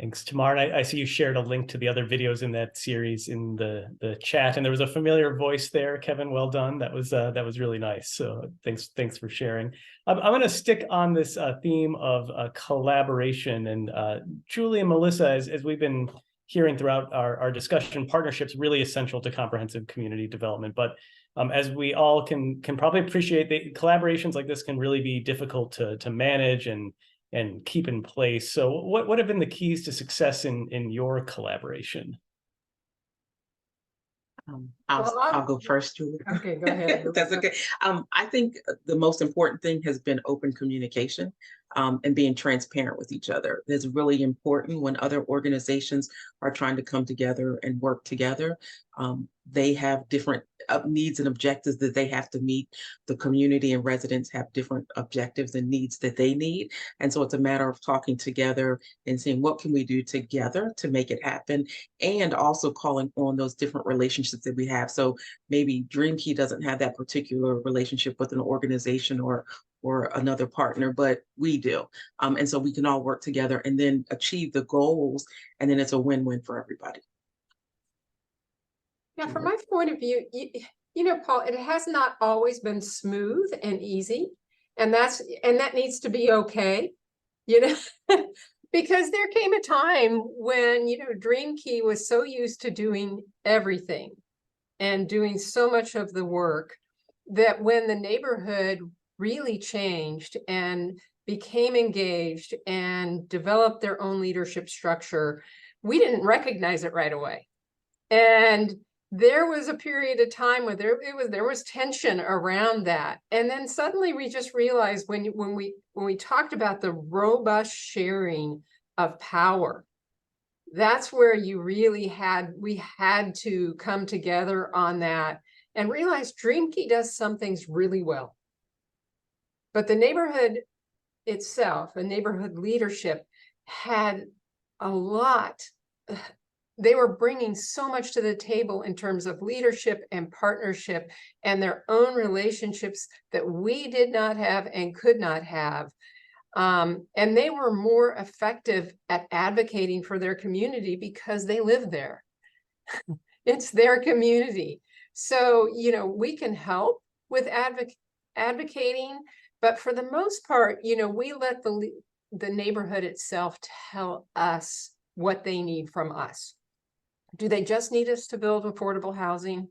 Thanks, Tamar. And I see you shared a link to the other videos in that series in the chat, and there was a familiar voice there, Kevin. Well done. That was really nice. So thanks for sharing. I'm going to stick on this theme of collaboration, and Julie and Melissa, as we've been hearing throughout our discussion, partnerships really essential to comprehensive community development. But as we all can probably appreciate, collaborations like this can really be difficult to manage and keep in place. So what have been the keys to success in your collaboration? I'll go first, Julie. Okay, go ahead. That's okay. I think the most important thing has been open communication and being transparent with each other. It's really important when other organizations are trying to come together and work together. They have different needs and objectives that they have to meet. The community and residents have different objectives and needs that they need. And so it's a matter of talking together and seeing what can we do together to make it happen, and also calling on those different relationships that we have. So maybe DreamKey doesn't have that particular relationship with an organization or another partner, but we do. And so we can all work together and then achieve the goals, and then it's a win-win for everybody. Yeah, from my point of view, you know, Paul, it has not always been smooth and easy, and that needs to be okay, you know, because there came a time when, you know, DreamKey was so used to doing everything and doing so much of the work that when the neighborhood really changed and became engaged and developed their own leadership structure, we didn't recognize it right away. And there was a period of time where there was tension around that. And then suddenly we just realized when we talked about the robust sharing of power, that's where we had to come together on that and realize DreamKey does some things really well. But the neighborhood itself, a neighborhood leadership, had a lot. They were bringing so much to the table in terms of leadership and partnership and their own relationships that we did not have and could not have. And they were more effective at advocating for their community because they live there. It's their community. So, you know, we can help with advocating, but for the most part, you know, we let the neighborhood itself tell us what they need from us. Do they just need us to build affordable housing?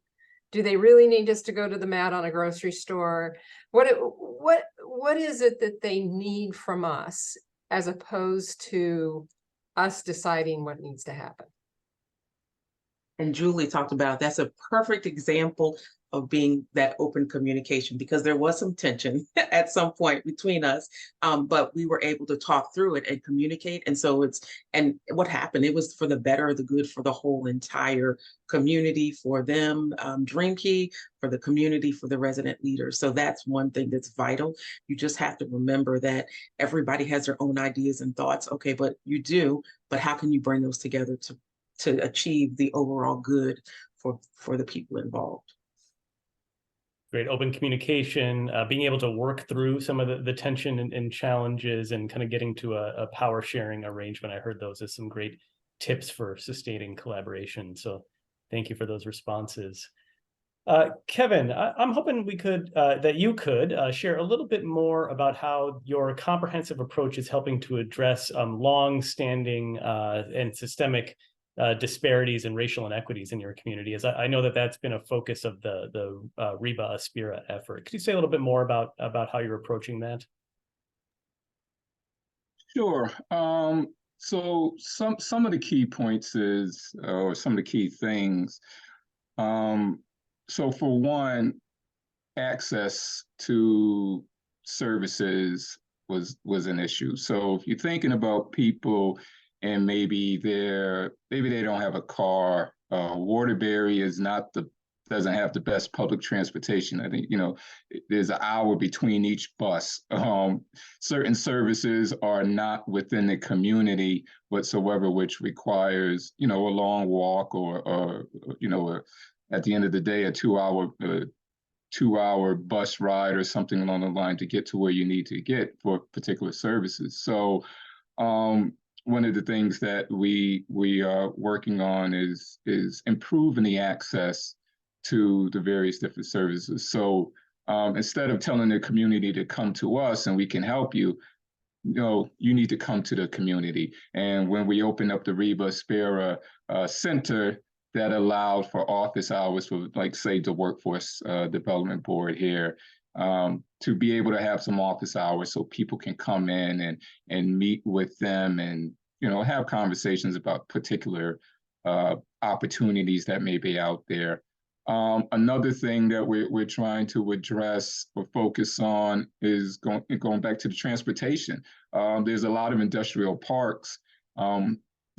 Do they really need us to go to the mat on a grocery store? What is it that they need from us as opposed to us deciding what needs to happen? And Julie talked about, that's a perfect example of being that open communication, because there was some tension at some point between us, but we were able to talk through it and communicate. And so and what happened, it was for the better, the good, for the whole entire community, for them, Dream Key, for the community, for the resident leaders. So that's one thing that's vital. You just have to remember that everybody has their own ideas and thoughts. Okay, but you do, but how can you bring those together to achieve the overall good for the people involved? Great open communication, being able to work through some of the tension and challenges, and kind of getting to a power sharing arrangement. I heard those as some great tips for sustaining collaboration. So thank you for those responses. Kevin, I'm hoping we could that you could share a little bit more about how your comprehensive approach is helping to address long-standing and systemic disparities and racial inequities in your community. As I know that that's been a focus of the REBA Aspira effort. Could you say a little bit more about how you're approaching that? Sure. So some of the key points is, or some of the key things. So for one, access to services was an issue. So if you're thinking about people and maybe they don't have a car, Waterbury doesn't have the best public transportation. I think, you know, there's an hour between each bus. Certain services are not within the community whatsoever, which requires, you know, a long walk or you know, at the end of the day, a 2-hour bus ride or something along the line to get to where you need to get for particular services. So one of the things that we are working on is improving the access to the various different services. So instead of telling the community to come to us and we can help you, no, you need to come to the community. And when we opened up the REBA Aspira Center, that allowed for office hours for, like, say, the Workforce Development Board here, to be able to have some office hours so people can come in and meet with them and, you know, have conversations about particular opportunities that may be out there. Another thing that we're trying to address or focus on is going back to the transportation. There's a lot of industrial parks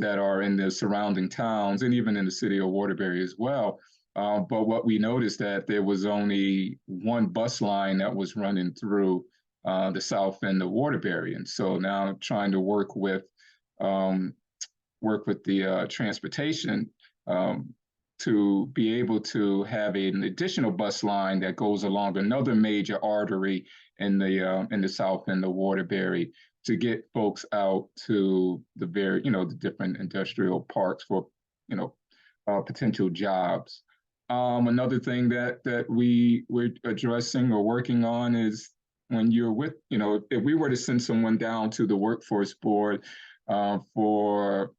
that are in the surrounding towns and even in the city of Waterbury as well. But what we noticed that there was only one bus line that was running through the south end of Waterbury. And so now I'm trying to work with the transportation to be able to have an additional bus line that goes along another major artery in the south end of Waterbury to get folks out to the different industrial parks for, potential jobs. Another thing that we're addressing or working on is when you're with, if we were to send someone down to the workforce board for,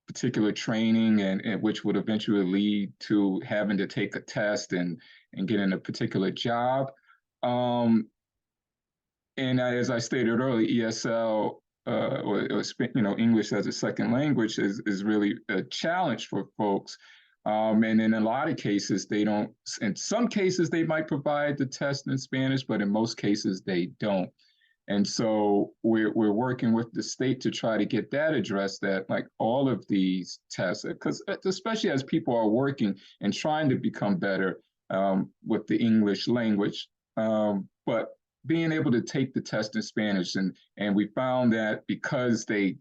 particular training and which would eventually lead to having to take a test and getting a particular job. And as I stated earlier, ESL or English as a second language is really a challenge for folks. And in a lot of cases, they don't. In some cases, they might provide the test in Spanish, but in most cases, they don't. And so we're working with the state to try to get that addressed, that like all of these tests, because especially as people are working and trying to become better with the English language, but being able to take the test in Spanish, and we found that because they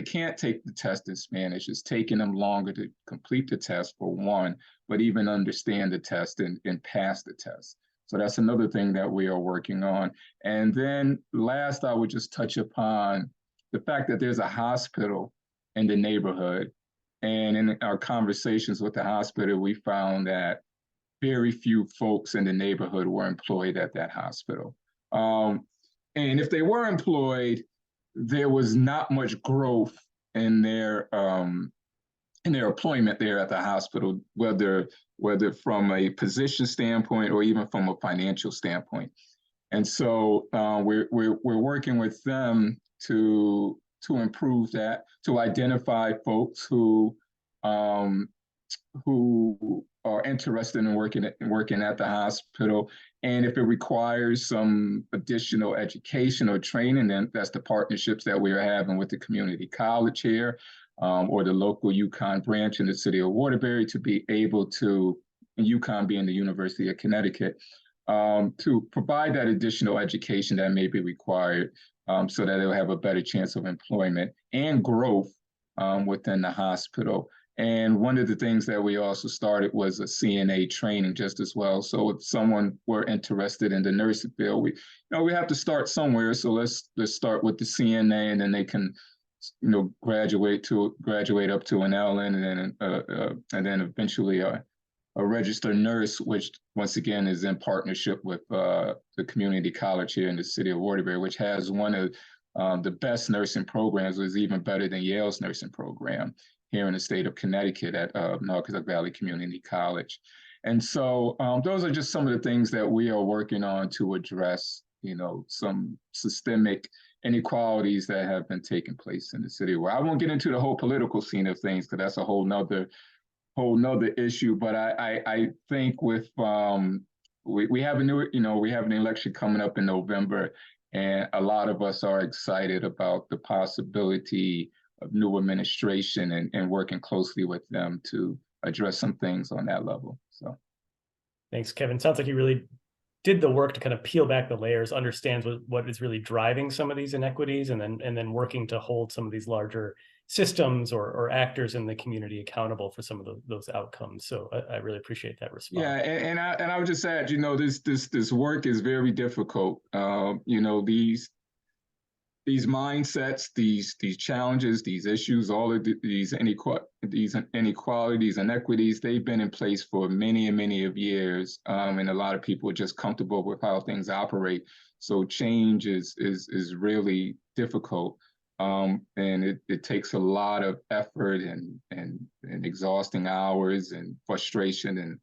can't take the test in Spanish, it's taking them longer to complete the test, for one, but even understand the test and pass the test. So that's another thing that we are working on. And then last, I would just touch upon the fact that there's a hospital in the neighborhood. And in our conversations with the hospital, we found that very few folks in the neighborhood were employed at that hospital. And if they were employed, there was not much growth in their employment there at the hospital, whether from a position standpoint or even from a financial standpoint. And so we're working with them to improve that, to identify folks who are interested in working at the hospital. And if it requires some additional education or training, then that's the partnerships that we are having with the community college here, or the local UConn branch in the city of Waterbury, to be able to, and UConn being the University of Connecticut, to provide that additional education that may be required, so that they'll have a better chance of employment and growth within the hospital. And one of the things that we also started was a CNA training just as well. So if someone were interested in the nursing field, we have to start somewhere. So let's start with the CNA, and then they can, graduate up to an LN, and then eventually a registered nurse, which once again is in partnership with the community college here in the city of Waterbury, which has one of the best nursing programs. It was even better than Yale's nursing program here in the state of Connecticut at Naugatuck Valley Community College. And so those are just some of the things that we are working on to address, some systemic inequalities that have been taking place in the city. Well, I won't get into the whole political scene of things, because that's a whole nother issue. But I think with we have we have an election coming up in November, and a lot of us are excited about the possibility of new administration and working closely with them to address some things on that level. So thanks, Kevin. Sounds like you really did the work to kind of peel back the layers, understands what is really driving some of these inequities, and then working to hold some of these larger systems or actors in the community accountable for some of those outcomes. So I really appreciate that response. Yeah, and I would just add, this work is very difficult. These mindsets, these challenges, these issues, all of these inequalities, inequities, they've been in place for many and many of years, and a lot of people are just comfortable with how things operate. So change is really difficult, and it takes a lot of effort and exhausting hours and frustration and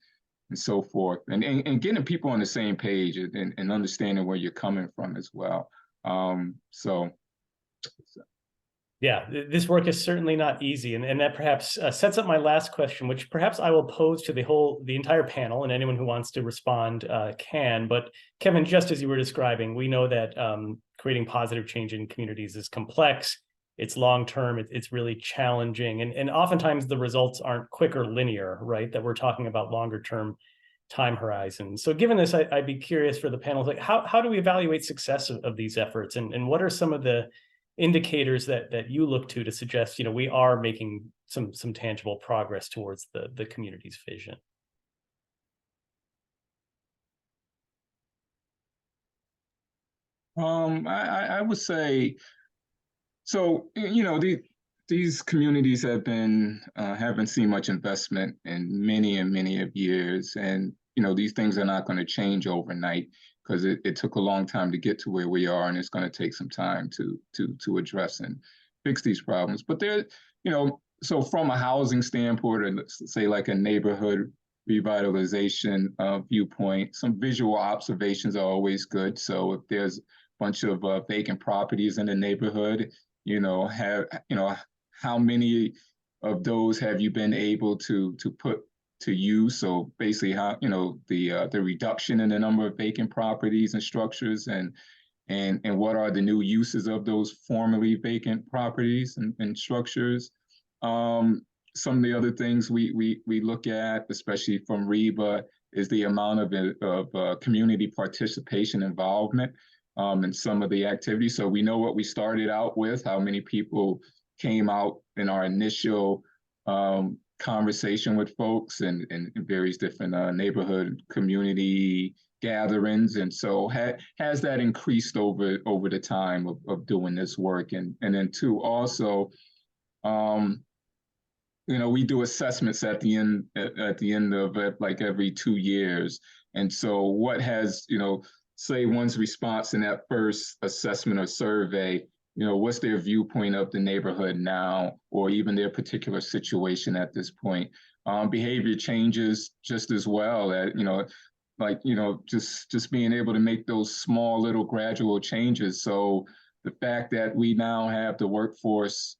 so forth, and getting people on the same page and understanding where you're coming from as well. Yeah, this work is certainly not easy, and that perhaps sets up my last question, which perhaps I will pose to the entire panel, and anyone who wants to respond can. But Kevin, just as you were describing, we know that creating positive change in communities is complex. It's long-term. It's really challenging, and oftentimes the results aren't quick or linear, right? That we're talking about longer-term time horizon. So given this, I'd be curious for the panel, like how do we evaluate success of these efforts, and what are some of the indicators that you look to suggest we are making some tangible progress towards the community's vision? I would say, so these communities haven't seen much investment in many and many of years, and these things are not going to change overnight, because it took a long time to get to where we are, and it's going to take some time to address and fix these problems. But so from a housing standpoint, or let's say like a neighborhood revitalization viewpoint, some visual observations are always good. So if there's a bunch of vacant properties in the neighborhood, how many of those have you been able to put to use? So basically, how the reduction in the number of vacant properties and structures, and what are the new uses of those formerly vacant properties and structures. Some of the other things we look at, especially from REBA, is the amount of community participation involvement in some of the activities. So we know what we started out with, how many people came out in our initial conversation with folks and various different neighborhood community gatherings. And so has that increased over the time of doing this work? And then two, also, we do assessments at the end of it, like every 2 years. And so what has, say one's response in that first assessment or survey, what's their viewpoint of the neighborhood now, or even their particular situation at this point? Behavior changes just as well, just being able to make those small little gradual changes. So the fact that we now have the workforce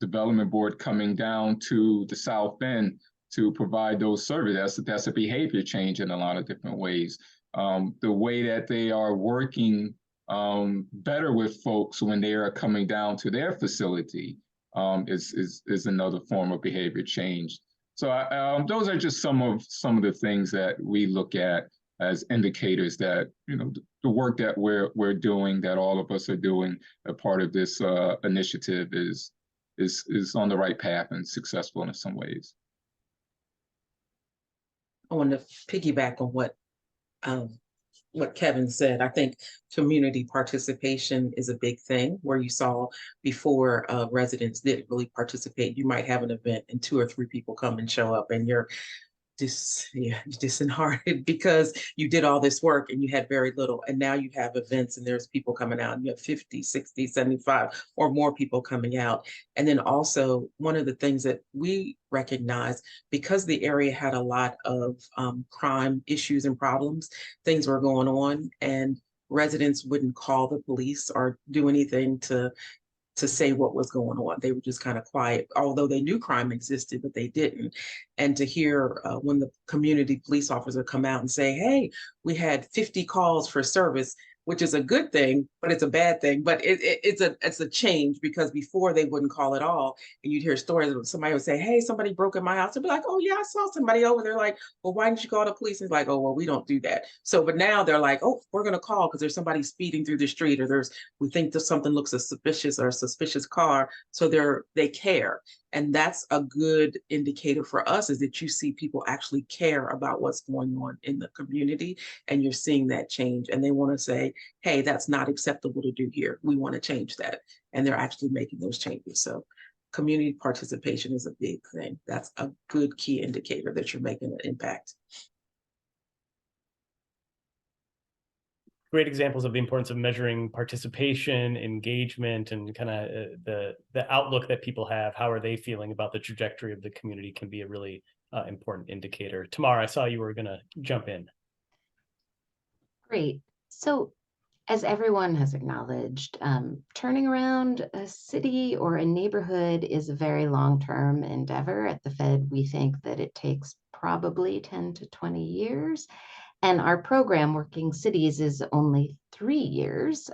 development board coming down to the South End to provide those services, that's a behavior change in a lot of different ways. The way that they are working better with folks when they are coming down to their facility is another form of behavior change. So those are just some of the things that we look at as indicators that the work that we're doing, that all of us are doing, a part of this initiative is on the right path and successful in some ways. I want to piggyback on what Kevin said. I think community participation is a big thing, where you saw before residents didn't really participate. You might have an event and 2 or 3 people come and show up, and you're disheartened because you did all this work and you had very little. And now you have events and there's people coming out, and you have 50, 60, 75 or more people coming out. And then also, one of the things that we recognize, because the area had a lot of crime issues and problems, things were going on, and residents wouldn't call the police or do anything to say what was going on. They were just kind of quiet, although they knew crime existed, but they didn't. And to hear when the community police officer come out and say, hey, we had 50 calls for service, which is a good thing, but it's a bad thing. But it's a change, because before they wouldn't call at all. And you'd hear stories of somebody would say, hey, somebody broke in my house. They'd be like, oh yeah, I saw somebody over there. Like, well, why didn't you call the police? And it's like, oh, well, we don't do that. So, but now they're like, oh, we're going to call because there's somebody speeding through the street, or we think that something looks suspicious, or a suspicious car. So they care. And that's a good indicator for us, is that you see people actually care about what's going on in the community, and you're seeing that change. And they want to say, hey, that's not acceptable to do here. We want to change that. And they're actually making those changes. So community participation is a big thing. That's a good key indicator that you're making an impact. Great examples of the importance of measuring participation, engagement, and kind of the outlook that people have. How are they feeling about the trajectory of the community can be a really important indicator. Tamara, I saw you were going to jump in. Great. So, as everyone has acknowledged, turning around a city or a neighborhood is a very long-term endeavor. At the Fed, we think that it takes probably 10 to 20 years. And our program, Working Cities, is only 3 years,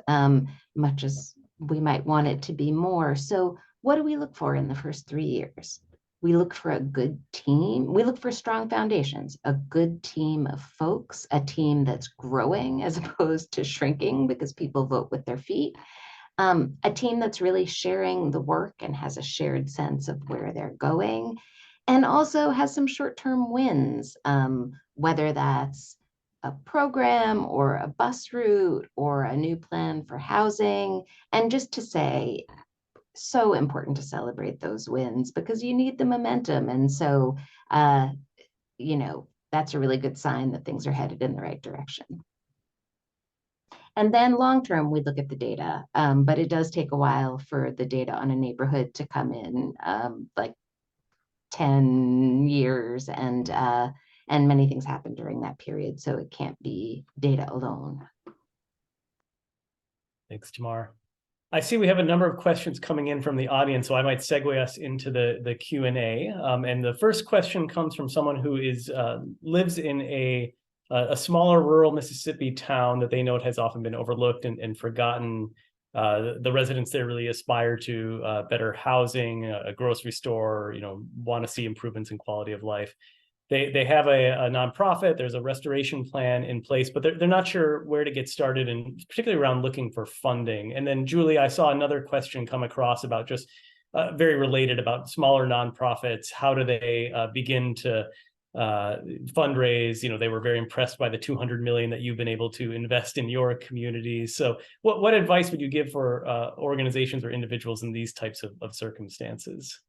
much as we might want it to be more. So what do we look for in the first 3 years? We look for a good team. We look for strong foundations, a good team of folks, a team that's growing as opposed to shrinking because people vote with their feet, a team that's really sharing the work and has a shared sense of where they're going, and also has some short-term wins, whether that's a program or a bus route or a new plan for housing. And just to say, so important to celebrate those wins because you need the momentum. And so, that's a really good sign that things are headed in the right direction. And then long-term, we look at the data, but it does take a while for the data on a neighborhood to come in, like 10 years, and many things happen during that period. So it can't be data alone. Thanks, Tamar. I see we have a number of questions coming in from the audience, so I might segue us into the Q&A. And the first question comes from someone who lives in a smaller rural Mississippi town that they note has often been overlooked and forgotten. The residents there really aspire to better housing, a grocery store, want to see improvements in quality of life. they have a nonprofit, there's a restoration plan in place, but they're not sure where to get started, and particularly around looking for funding. And then Julie, I saw another question come across about just very related about smaller nonprofits. How do they begin to fundraise? You know, they were very impressed by the 200 million that you've been able to invest in your communities. So what advice would you give for organizations or individuals in these types of circumstances?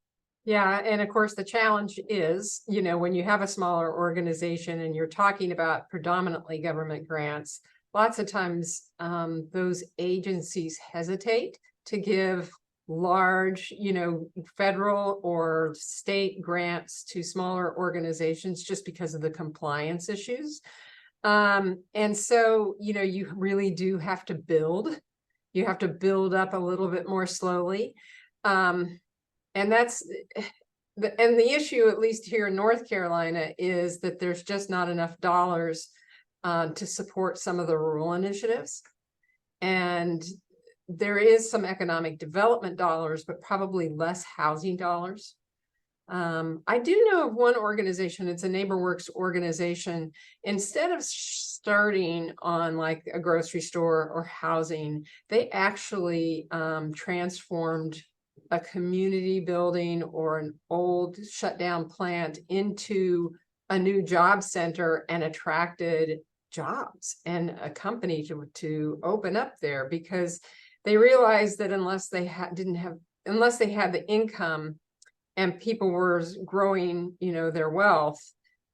Yeah, and of course, the challenge is, you know, when you have a smaller organization and you're talking about predominantly government grants, lots of times those agencies hesitate to give large, you know, federal or state grants to smaller organizations just because of the compliance issues. And so, you know, you really do have to build. You have to build up a little bit more slowly. And that's the issue, at least here in North Carolina, is that there's just not enough dollars to support some of the rural initiatives. And there is some economic development dollars, but probably less housing dollars. I do know of one organization, it's a NeighborWorks organization. Instead of starting on like a grocery store or housing, they actually transformed a community building or an old shut down plant into a new job center and attracted jobs and a company to open up there, because they realized that unless they had the income and people were growing, you know, their wealth,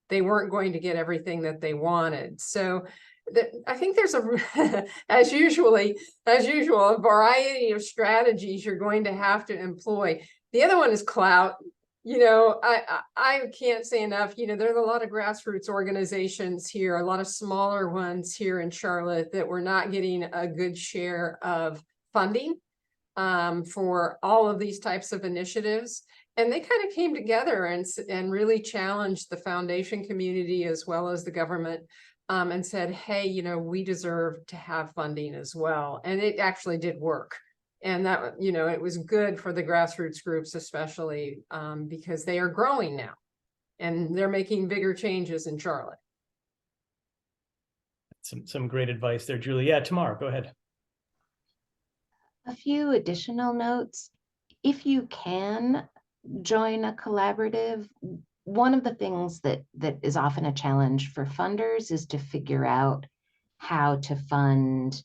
they weren't going to get everything that they wanted. So I think there's as usual, a variety of strategies you're going to have to employ. The other one is clout. You know, I can't say enough, you know, there's a lot of grassroots organizations here, a lot of smaller ones here in Charlotte that were not getting a good share of funding for all of these types of initiatives. And they kind of came together and really challenged the foundation community as well as the government, and said, hey, you know, we deserve to have funding as well. And it actually did work. And that, you know, it was good for the grassroots groups, especially because they are growing now and they're making bigger changes in Charlotte. Some great advice there, Julie. Yeah, Tamar, go ahead. A few additional notes. If you can join a collaborative, one of the things that is often a challenge for funders is to figure out how to fund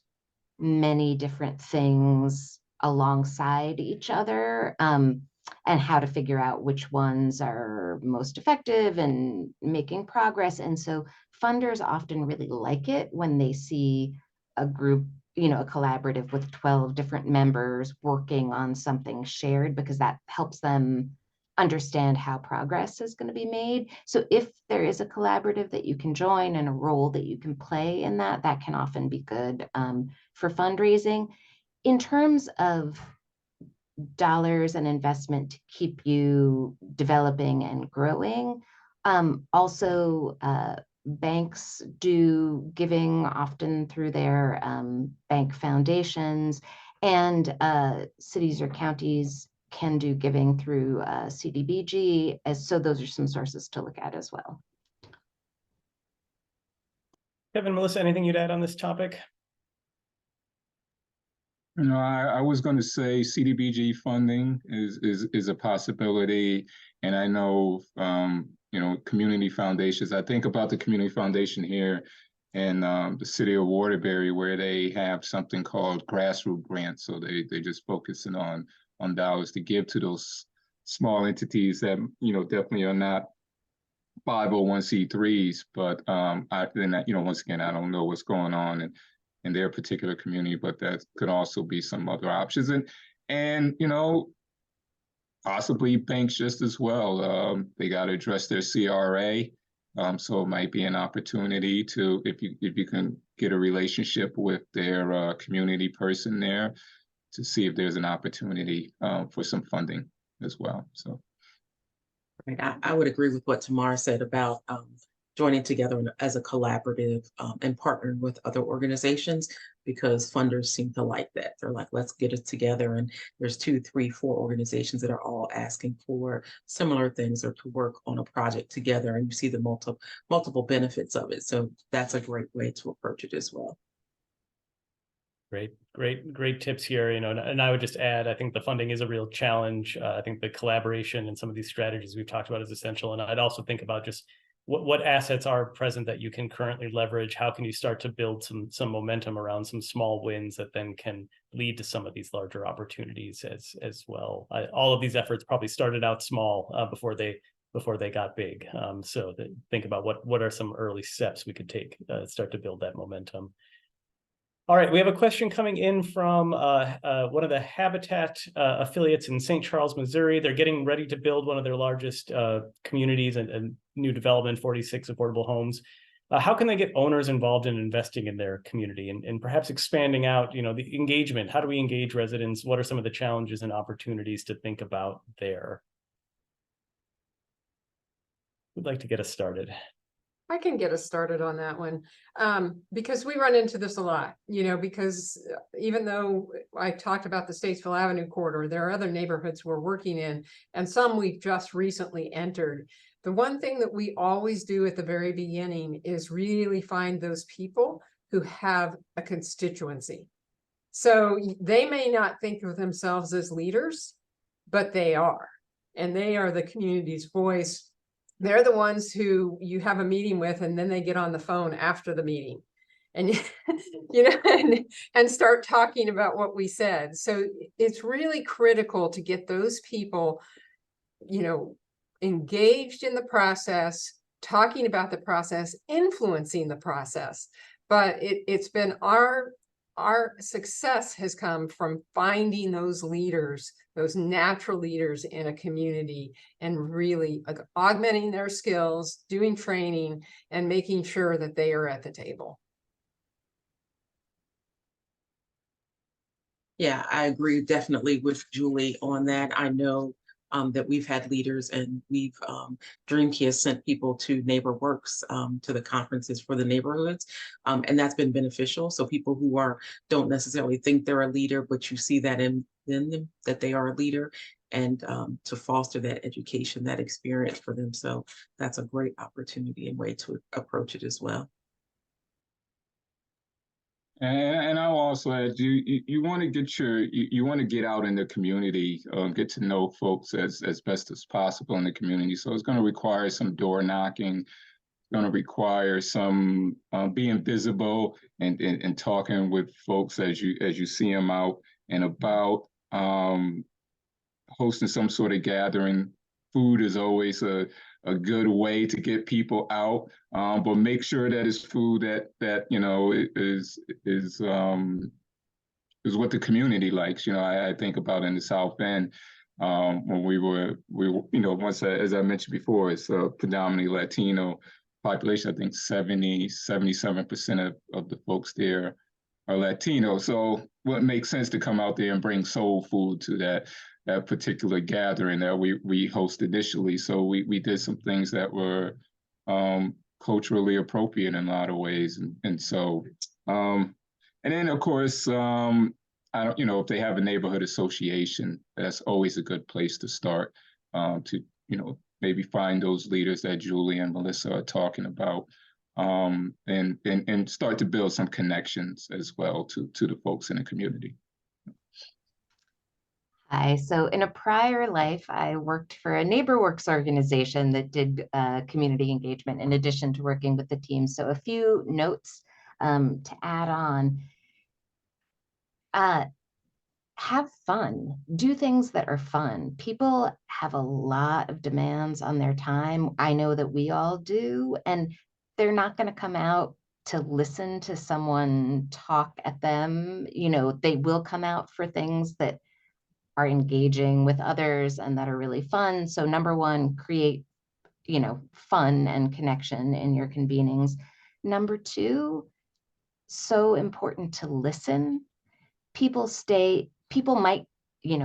many different things alongside each other, and how to figure out which ones are most effective and making progress. And so funders often really like it when they see a group, you know, a collaborative with 12 different members working on something shared, because that helps them understand how progress is going to be made. So if there is a collaborative that you can join and a role that you can play in that, that can often be good for fundraising. In terms of dollars and investment to keep you developing and growing, also banks do giving often through their bank foundations, and cities or counties can do giving through CDBG, so those are some sources to look at as well. Kevin, Melissa, anything you'd add on this topic? You know, I was going to say CDBG funding is a possibility, and I know you know, community foundations. I think about the community foundation here in the city of Waterbury, where they have something called grassroots grants. So they just focusing on dollars to give to those small entities that, you know, definitely are not 501c3s, but you know, once again, I don't know what's going on in their particular community, but that could also be some other options. And you know, possibly banks just as well. They got to address their CRA. So it might be an opportunity to, if you can get a relationship with their community person there, to see if there's an opportunity for some funding as well. So, right. I would agree with what Tamar said about joining together as a collaborative and partnering with other organizations, because funders seem to like that. They're like, let's get it together. And there's 2, 3, 4 organizations that are all asking for similar things or to work on a project together. And you see the multiple benefits of it. So that's a great way to approach it as well. Great tips here. And I would just add, I think the funding is a real challenge. I think the collaboration and some of these strategies we've talked about is essential. And I'd also think about just what assets are present that you can currently leverage. How can you start to build some momentum around some small wins that then can lead to some of these larger opportunities as well. All of these efforts probably started out small before they got big. So think about what are some early steps we could take, start to build that momentum. All right, we have a question coming in from one of the Habitat affiliates in St. Charles, Missouri. They're getting ready to build one of their largest communities and new development, 46 affordable homes. How can they get owners involved in investing in their community and perhaps expanding out, the engagement? How do we engage residents? What are some of the challenges and opportunities to think about there? Who'd like to get us started? I can get us started on that one, because we run into this a lot, because even though I talked about the Statesville Avenue corridor, there are other neighborhoods we're working in, and some we've just recently entered. The one thing that we always do at the very beginning is really find those people who have a constituency. So they may not think of themselves as leaders, but they are, and they are the community's voice. They're the ones who you have a meeting with, and then they get on the phone after the meeting and, and start talking about what we said. So it's really critical to get those people, engaged in the process, talking about the process, influencing the process. But it's been our success has come from finding those leaders, those natural leaders in a community, and really augmenting their skills, doing training, and making sure that they are at the table. Yeah, I agree definitely with Julie on that. I know that we've had leaders, and we've Dream Key has sent people to Neighbor Works, to the conferences for the neighborhoods, and that's been beneficial. So people who don't necessarily think they're a leader, but you see that in them that they are a leader, and to foster that education, that experience for them. So that's a great opportunity and way to approach it as well. And I'll also add, you want to you want to get out in the community, get to know folks as best as possible in the community. So it's going to require some door knocking, going to require some being visible and talking with folks as you see them out and about, hosting some sort of gathering. Food is always a good way to get people out, but make sure that it's food that is what the community likes. I think about in the South End, when we were once, as I mentioned before, it's a predominantly Latino population. I think 77% of the folks there are Latino. So what makes sense to come out there and bring soul food to that particular gathering that we hosted initially. So we did some things that were culturally appropriate in a lot of ways, and so and then of course I don't, if they have a neighborhood association, that's always a good place to start, to maybe find those leaders that Julie and Melissa are talking about, and start to build some connections as well to the folks in the community. Hi, so in a prior life, I worked for a NeighborWorks organization that did community engagement in addition to working with the team. So a few notes to add on. Have fun, do things that are fun. People have a lot of demands on their time. I know that we all do, and they're not going to come out to listen to someone talk at them. They will come out for things that are engaging with others and that are really fun. So number one, create, fun and connection in your convenings. Number two, so important to listen. People might,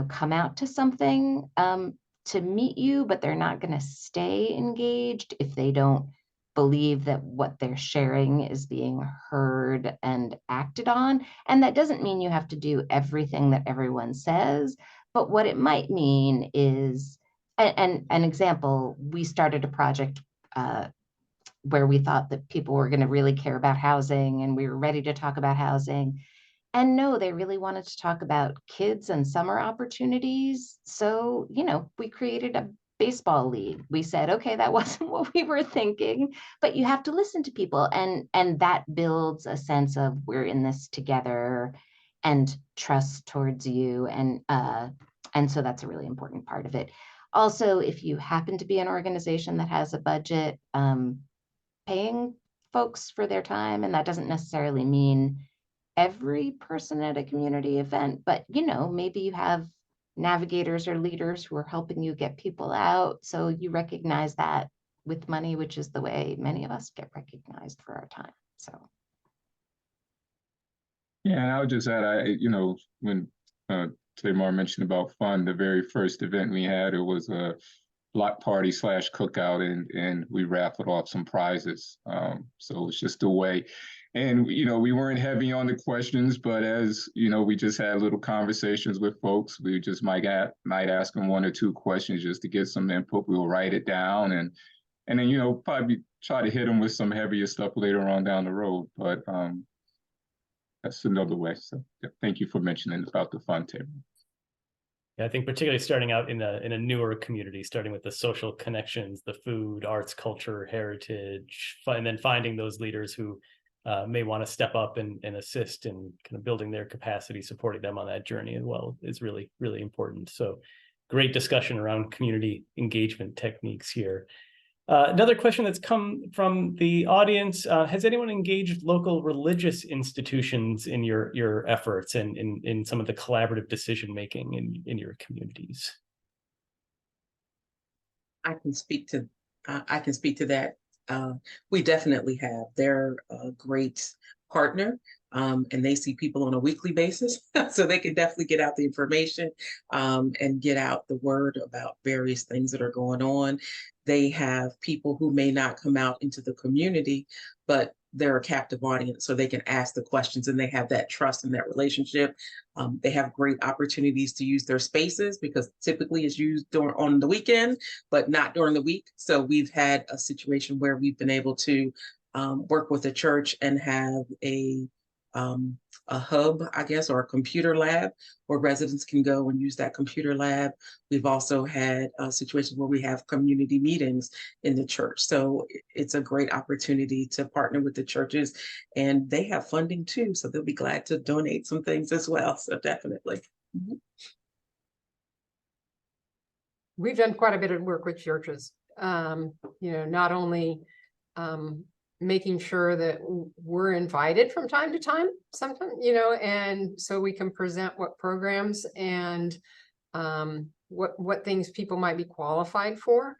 come out to something to meet you, but they're not going to stay engaged if they don't believe that what they're sharing is being heard and acted on. And that doesn't mean you have to do everything that everyone says, but what it might mean is, and an example, we started a project where we thought that people were going to really care about housing and we were ready to talk about housing. And no, they really wanted to talk about kids and summer opportunities. So, we created a baseball league. We said, okay, that wasn't what we were thinking, but you have to listen to people. And that builds a sense of we're in this together and trust towards you. And so that's a really important part of it. Also, if you happen to be an organization that has a budget, paying folks for their time, and that doesn't necessarily mean every person at a community event, but maybe you have navigators or leaders who are helping you get people out. So you recognize that with money, which is the way many of us get recognized for our time. So. Yeah, and I would just add, when Tamar mentioned about fun, the very first event we had, it was a block party / cookout, and we raffled off some prizes. So it's just a way. And, we weren't heavy on the questions, but as, we just had little conversations with folks, we just might ask them 1 or 2 questions just to get some input. We'll write it down and then, probably try to hit them with some heavier stuff later on down the road. But that's another way. So thank you for mentioning about the fun table. Yeah, I think particularly starting out in a newer community, starting with the social connections, the food, arts, culture, heritage, and then finding those leaders who may want to step up and assist in kind of building their capacity, supporting them on that journey as well is really, really important. So great discussion around community engagement techniques here. Another question that's come from the audience, has anyone engaged local religious institutions in your efforts and in some of the collaborative decision-making in your communities? I can speak to that. We definitely have. They're a great partner, and they see people on a weekly basis, so they can definitely get out the information and get out the word about various things that are going on. They have people who may not come out into the community, but they're a captive audience, so they can ask the questions and they have that trust and that relationship. They have great opportunities to use their spaces because typically it's used on the weekend, but not during the week. So we've had a situation where we've been able to work with a church and have a hub, I guess, or a computer lab where residents can go and use that computer lab. We've also had situations where we have community meetings in the church. So it's a great opportunity to partner with the churches, and they have funding too. So they'll be glad to donate some things as well. So definitely. Mm-hmm. We've done quite a bit of work with churches, not only making sure that we're invited from time to time, sometimes, and so we can present what programs and what things people might be qualified for.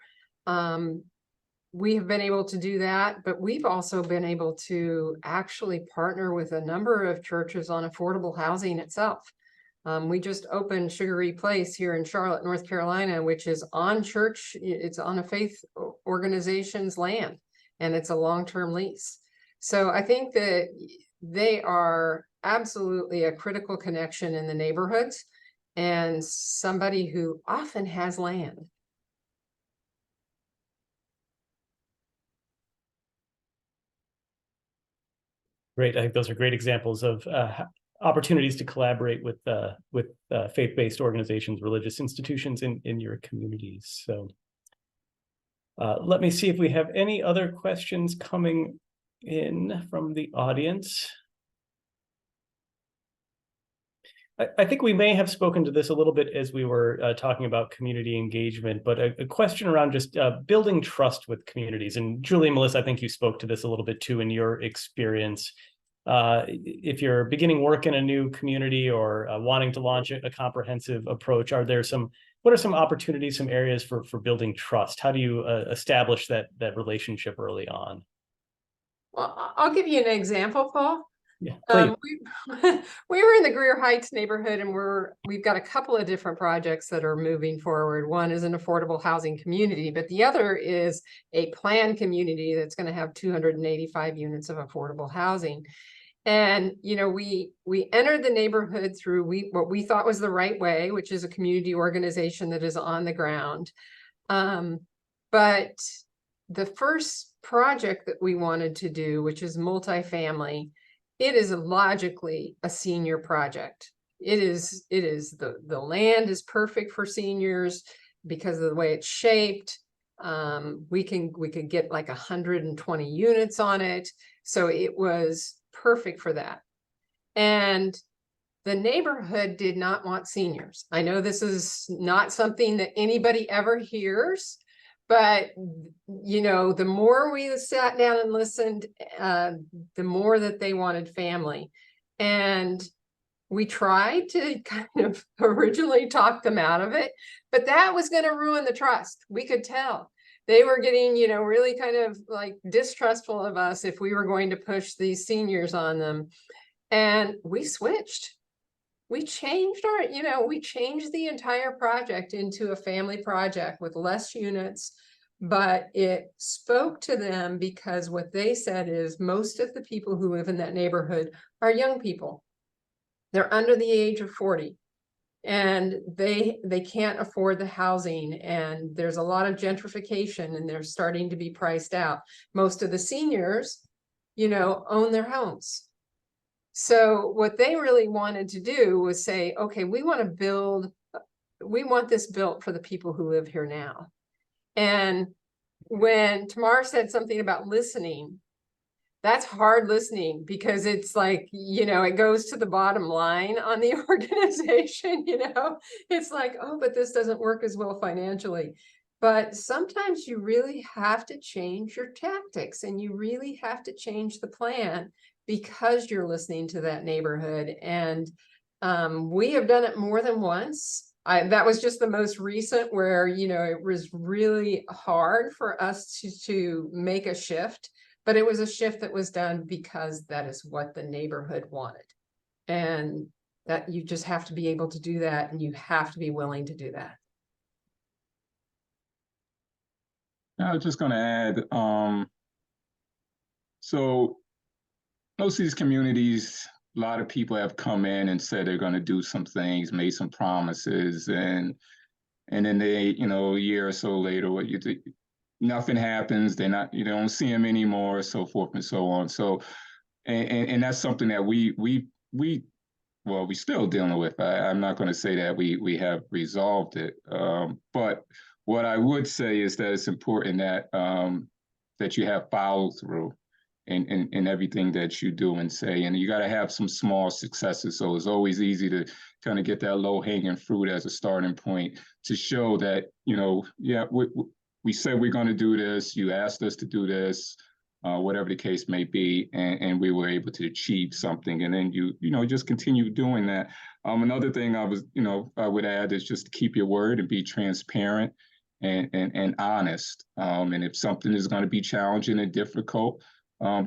We have been able to do that, but we've also been able to actually partner with a number of churches on affordable housing itself. We just opened Sugary Place here in Charlotte, North Carolina, which is it's on a faith organization's land. And it's a long-term lease. So I think that they are absolutely a critical connection in the neighborhoods and somebody who often has land. Great. I think those are great examples of opportunities to collaborate with faith-based organizations, religious institutions in your communities. So let me see if we have any other questions coming in from the audience. I think we may have spoken to this a little bit as we were talking about community engagement, but a question around just building trust with communities. And Julie and Melissa, I think you spoke to this a little bit too in your experience. If you're beginning work in a new community or wanting to launch a comprehensive approach, what are some opportunities, some areas for building trust? How do you establish that relationship early on? Well, I'll give you an example, Paul. Yeah, please. We were in the Greer Heights neighborhood, and we've got a couple of different projects that are moving forward. One is an affordable housing community, but the other is a planned community that's going to have 285 units of affordable housing. And, you know, we entered the neighborhood through what we thought was the right way, which is a community organization that is on the ground. But the first project that we wanted to do, which is multifamily, it is logically a senior project. The land is perfect for seniors because of the way it's shaped. We could get like 120 units on it. So it was perfect for that. And the neighborhood did not want seniors. I know this is not something that anybody ever hears, but, you know, the more we sat down and listened, the more that they wanted family. And we tried to kind of originally talk them out of it, but that was going to ruin the trust. We could tell. They were getting, you know, really kind of like distrustful of us if we were going to push these seniors on them. And we switched. We changed we changed the entire project into a family project with less units, but it spoke to them because what they said is most of the people who live in that neighborhood are young people. They're under the age of 40 and they can't afford the housing, and there's a lot of gentrification and they're starting to be priced out. Most of the seniors, you know, own their homes. So what they really wanted to do was say, okay, we want this built for the people who live here now. And when Tamar said something about listening, that's hard listening because it's like, you know, it goes to the bottom line on the organization, you know, it's like, oh, but this doesn't work as well financially. But sometimes you really have to change your tactics and you really have to change the plan because you're listening to that neighborhood. And we have done it more than once. That was just the most recent where, you know, it was really hard for us to make a shift, but it was a shift that was done because that is what the neighborhood wanted. And that you just have to be able to do that, and you have to be willing to do that. I was just going to add, so most of these communities, a lot of people have come in and said they're going to do some things, made some promises, and then they, you know, a year or so later, nothing happens. They're not, you don't see them anymore, so forth and so on. So, and that's something that we still dealing with. I'm not going to say that we have resolved it, but what I would say is that it's important that that you have follow through in everything that you do and say, and you got to have some small successes. So it's always easy to kind of get that low hanging fruit as a starting point to show that, you know, yeah, we said we're going to do this. You asked us to do this, whatever the case may be, and we were able to achieve something. And then you just continue doing that. Another thing I would add is just to keep your word and be transparent and honest. And if something is going to be challenging and difficult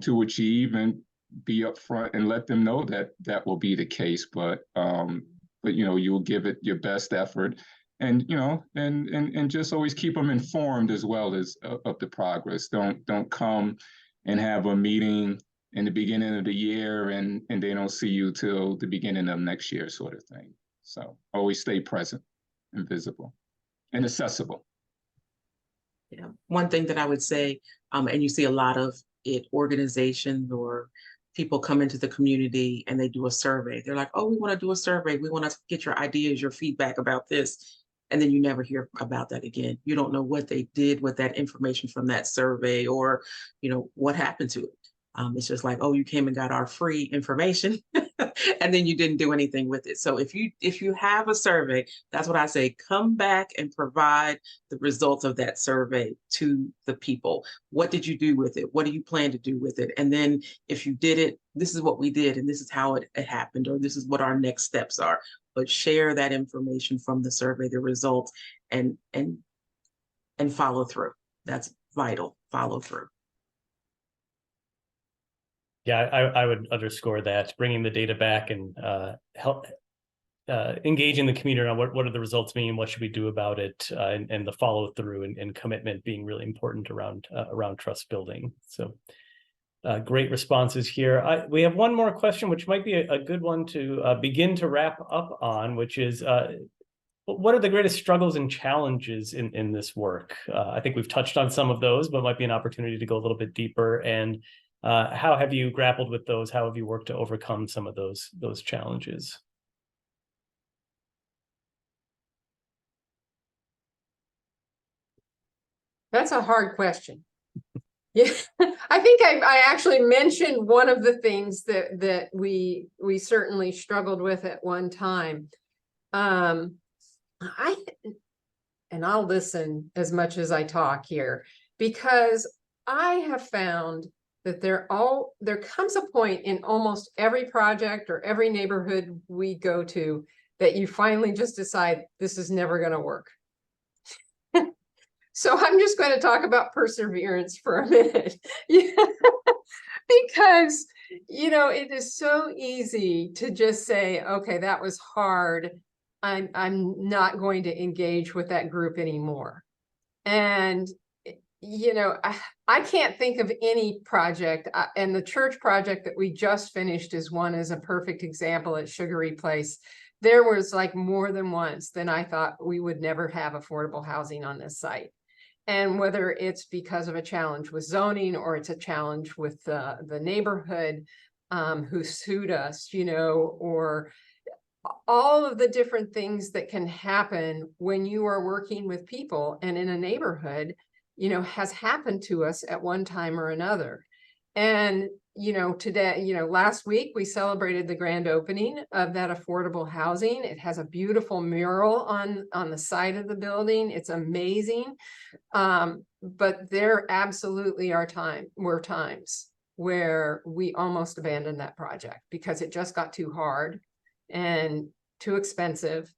to achieve, and be upfront and let them know that that will be the case. But you know, you will give it your best effort, and you know, and just always keep them informed as well as of the progress. Don't come and have a meeting in the beginning of the year and they don't see you till the beginning of next year, sort of thing. So always stay present and visible and accessible. Yeah, one thing that I would say, and you see a lot of it, organizations or people come into the community and they do a survey. They're like, oh, we want to do a survey. We want to get your ideas, your feedback about this. And then you never hear about that again. You don't know what they did with that information from that survey, or, you know, what happened to it. It's just like, oh, you came and got our free information and then you didn't do anything with it. So if you have a survey, that's what I say, come back and provide the results of that survey to the people. What did you do with it? What do you plan to do with it? And then if you did it, this is what we did and this is how it happened, or this is what our next steps are. But share that information from the survey, the results, and follow through. That's vital, follow through. Yeah, I would underscore that, bringing the data back and help engaging the community on what do the results mean, what should we do about it, and the follow through and commitment being really important around trust building. So great responses here. We have one more question, which might be a good one to begin to wrap up on, which is what are the greatest struggles and challenges in this work? I think we've touched on some of those, but might be an opportunity to go a little bit deeper. And how have you grappled with those? How have you worked to overcome some of those challenges? That's a hard question. Yeah, I think I actually mentioned one of the things that we certainly struggled with at one time. And I'll listen as much as I talk here, because I have found that there comes a point in almost every project or every neighborhood we go to that you finally just decide this is never going to work. So I'm just going to talk about perseverance for a minute. Because, it is so easy to just say, okay, that was hard. I'm not going to engage with that group anymore. And, I can't think of any project, and the church project that we just finished is a perfect example at Sugary Place. There was like more than once then I thought we would never have affordable housing on this site. And whether it's because of a challenge with zoning or it's a challenge with the neighborhood who sued us, or all of the different things that can happen when you are working with people and in a neighborhood, has happened to us at one time or another. And, today, last week we celebrated the grand opening of that affordable housing. It has a beautiful mural on the side of the building. It's amazing. But there absolutely were times where we almost abandoned that project because it just got too hard and too expensive.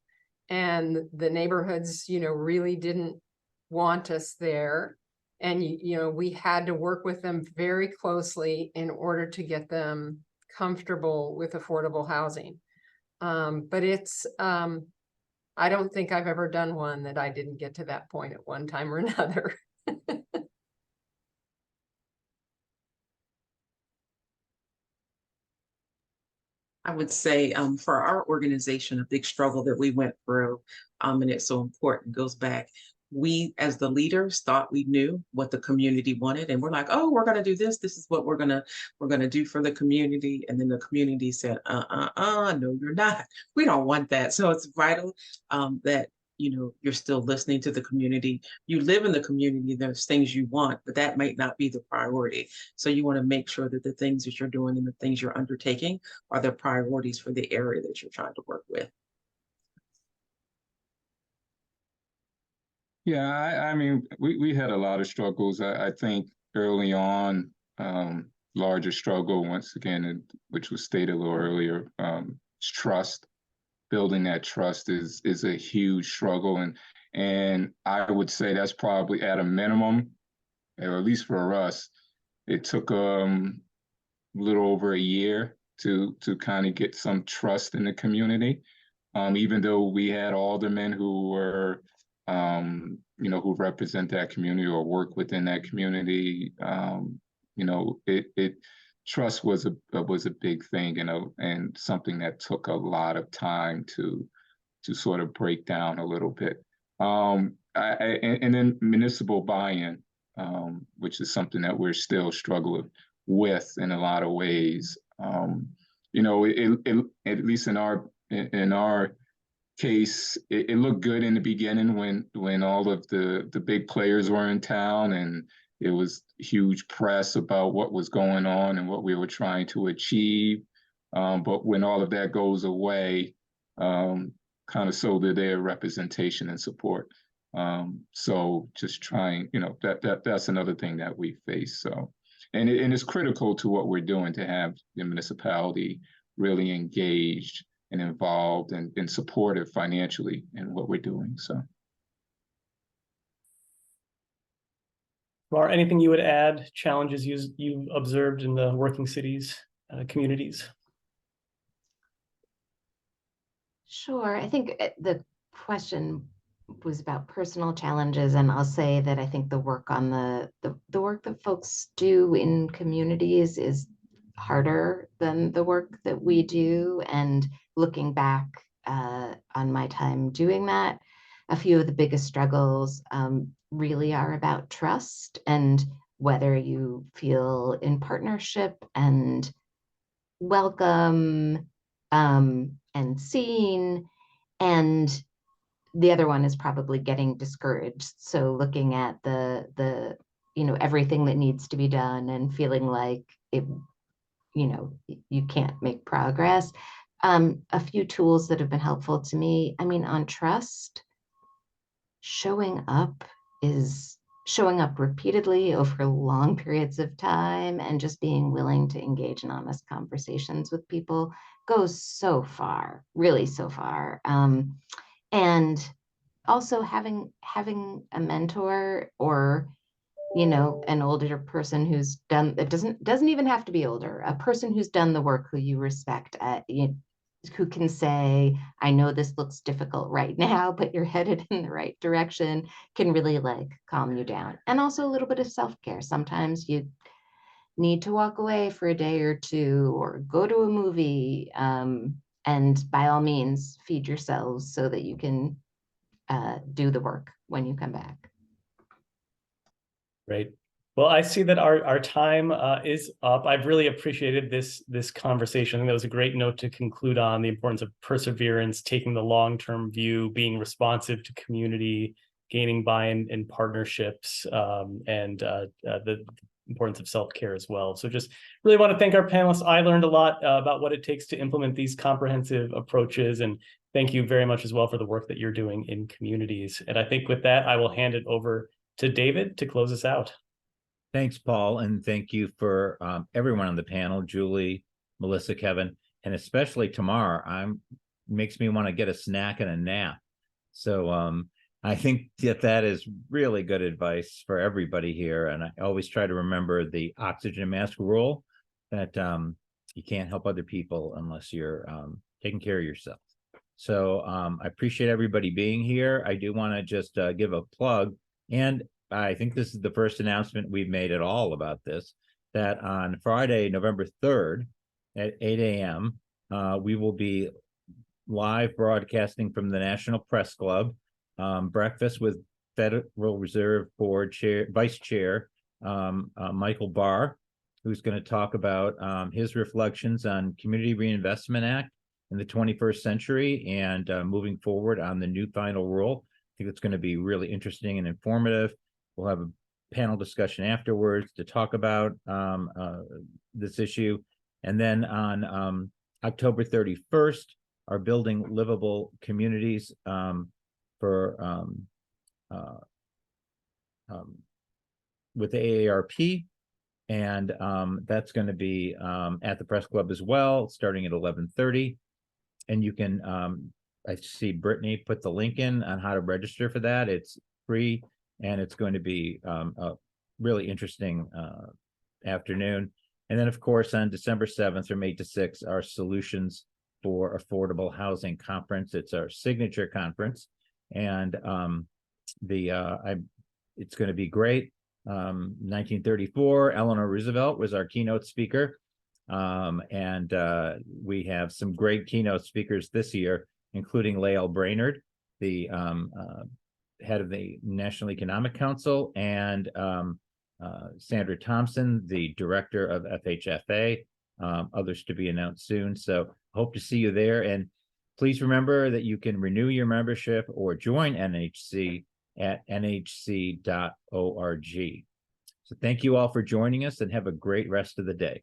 And the neighborhoods, really didn't want us there. And, we had to work with them very closely in order to get them comfortable with affordable housing. But it's, I don't think I've ever done one that I didn't get to that point at one time or another. I would say for our organization, a big struggle that we went through, and it's so important, goes back. We, as the leaders, thought we knew what the community wanted, and we're like, "Oh, we're going to do this. This is what we're gonna do for the community." And then the community said, no, you're not. We don't want that." So it's vital that you're still listening to the community. You live in the community. There's things you want, but that might not be the priority. So you want to make sure that the things that you're doing and the things you're undertaking are the priorities for the area that you're trying to work with. Yeah, I mean, we had a lot of struggles. I think early on, larger struggle, once again, which was stated a little earlier, is trust. Building that trust is a huge struggle. And I would say that's probably at a minimum, or at least for us, it took a little over a year to kind of get some trust in the community. Even though we had aldermen who were who represent that community or work within that community, trust was a big thing, and something that took a lot of time to sort of break down a little bit. And then municipal buy-in, which is something that we're still struggling with in a lot of ways. At least in our case, it looked good in the beginning when all of the big players were in town, and it was huge press about what was going on and what we were trying to achieve. But when all of that goes away, kind of so did their representation and support. So just trying, that's another thing that we face. So, and it's critical to what we're doing to have the municipality really engaged and involved and supportive financially in what we're doing. So. Mar, anything you would add, challenges you've observed in the working cities, communities? Sure. I think the question was about personal challenges, and I'll say that I think the work on the work that folks do in communities is harder than the work that we do. And looking back on my time doing that, a few of the biggest struggles really are about trust and whether you feel in partnership and welcome and seen. And the other one is probably getting discouraged. So looking at the everything that needs to be done and feeling like it, you can't make progress. A few tools that have been helpful to me. I mean, on trust, showing up repeatedly over long periods of time and just being willing to engage in honest conversations with people goes so far, really so far. And also having a mentor or an older person who's done it, doesn't even have to be older, a person who's done the work, who you respect, who can say, I know this looks difficult right now, but you're headed in the right direction, can really calm you down. And also a little bit of self-care. Sometimes you need to walk away for a day or two or go to a movie, and by all means feed yourselves so that you can do the work when you come back. Great. Well, I see that our time is up. I've really appreciated this conversation. I think that was a great note to conclude on, the importance of perseverance, taking the long-term view, being responsive to community, gaining buy-in in partnerships, and the importance of self-care as well. So just really want to thank our panelists. I learned a lot about what it takes to implement these comprehensive approaches, and thank you very much as well for the work that you're doing in communities. And I think with that, I will hand it over to David to close us out. Thanks, Paul, and thank you for everyone on the panel, Julie, Melissa, Kevin, and especially Tamar. Makes me want to get a snack and a nap. So I think that is really good advice for everybody here. And I always try to remember the oxygen mask rule, that you can't help other people unless you're taking care of yourself. So I appreciate everybody being here. I do want to just give a plug, and I think this is the first announcement we've made at all about this, that on Friday, November 3rd at 8 a.m., we will be live broadcasting from the National Press Club, breakfast with Federal Reserve Board Vice Chair Michael Barr, who's going to talk about his reflections on Community Reinvestment Act in the 21st century and moving forward on the new final rule. I think it's going to be really interesting and informative. We'll have a panel discussion afterwards to talk about this issue. And then on October 31st, are Building Livable Communities for with the AARP. And that's going to be at the Press Club as well, starting at 11:30. And you can, I see Brittany put the link in on how to register for that. It's free, and it's going to be a really interesting afternoon. And then, of course, on December 7th from 8 to 6, our Solutions for Affordable Housing Conference. It's our signature conference, and it's going to be great. 1934, Eleanor Roosevelt was our keynote speaker. And we have some great keynote speakers this year, including Lael Brainerd, the head of the National Economic Council, and Sandra Thompson, the director of FHFA, others to be announced soon. So hope to see you there. And please remember that you can renew your membership or join NHC at nhc.org. So thank you all for joining us, and have a great rest of the day.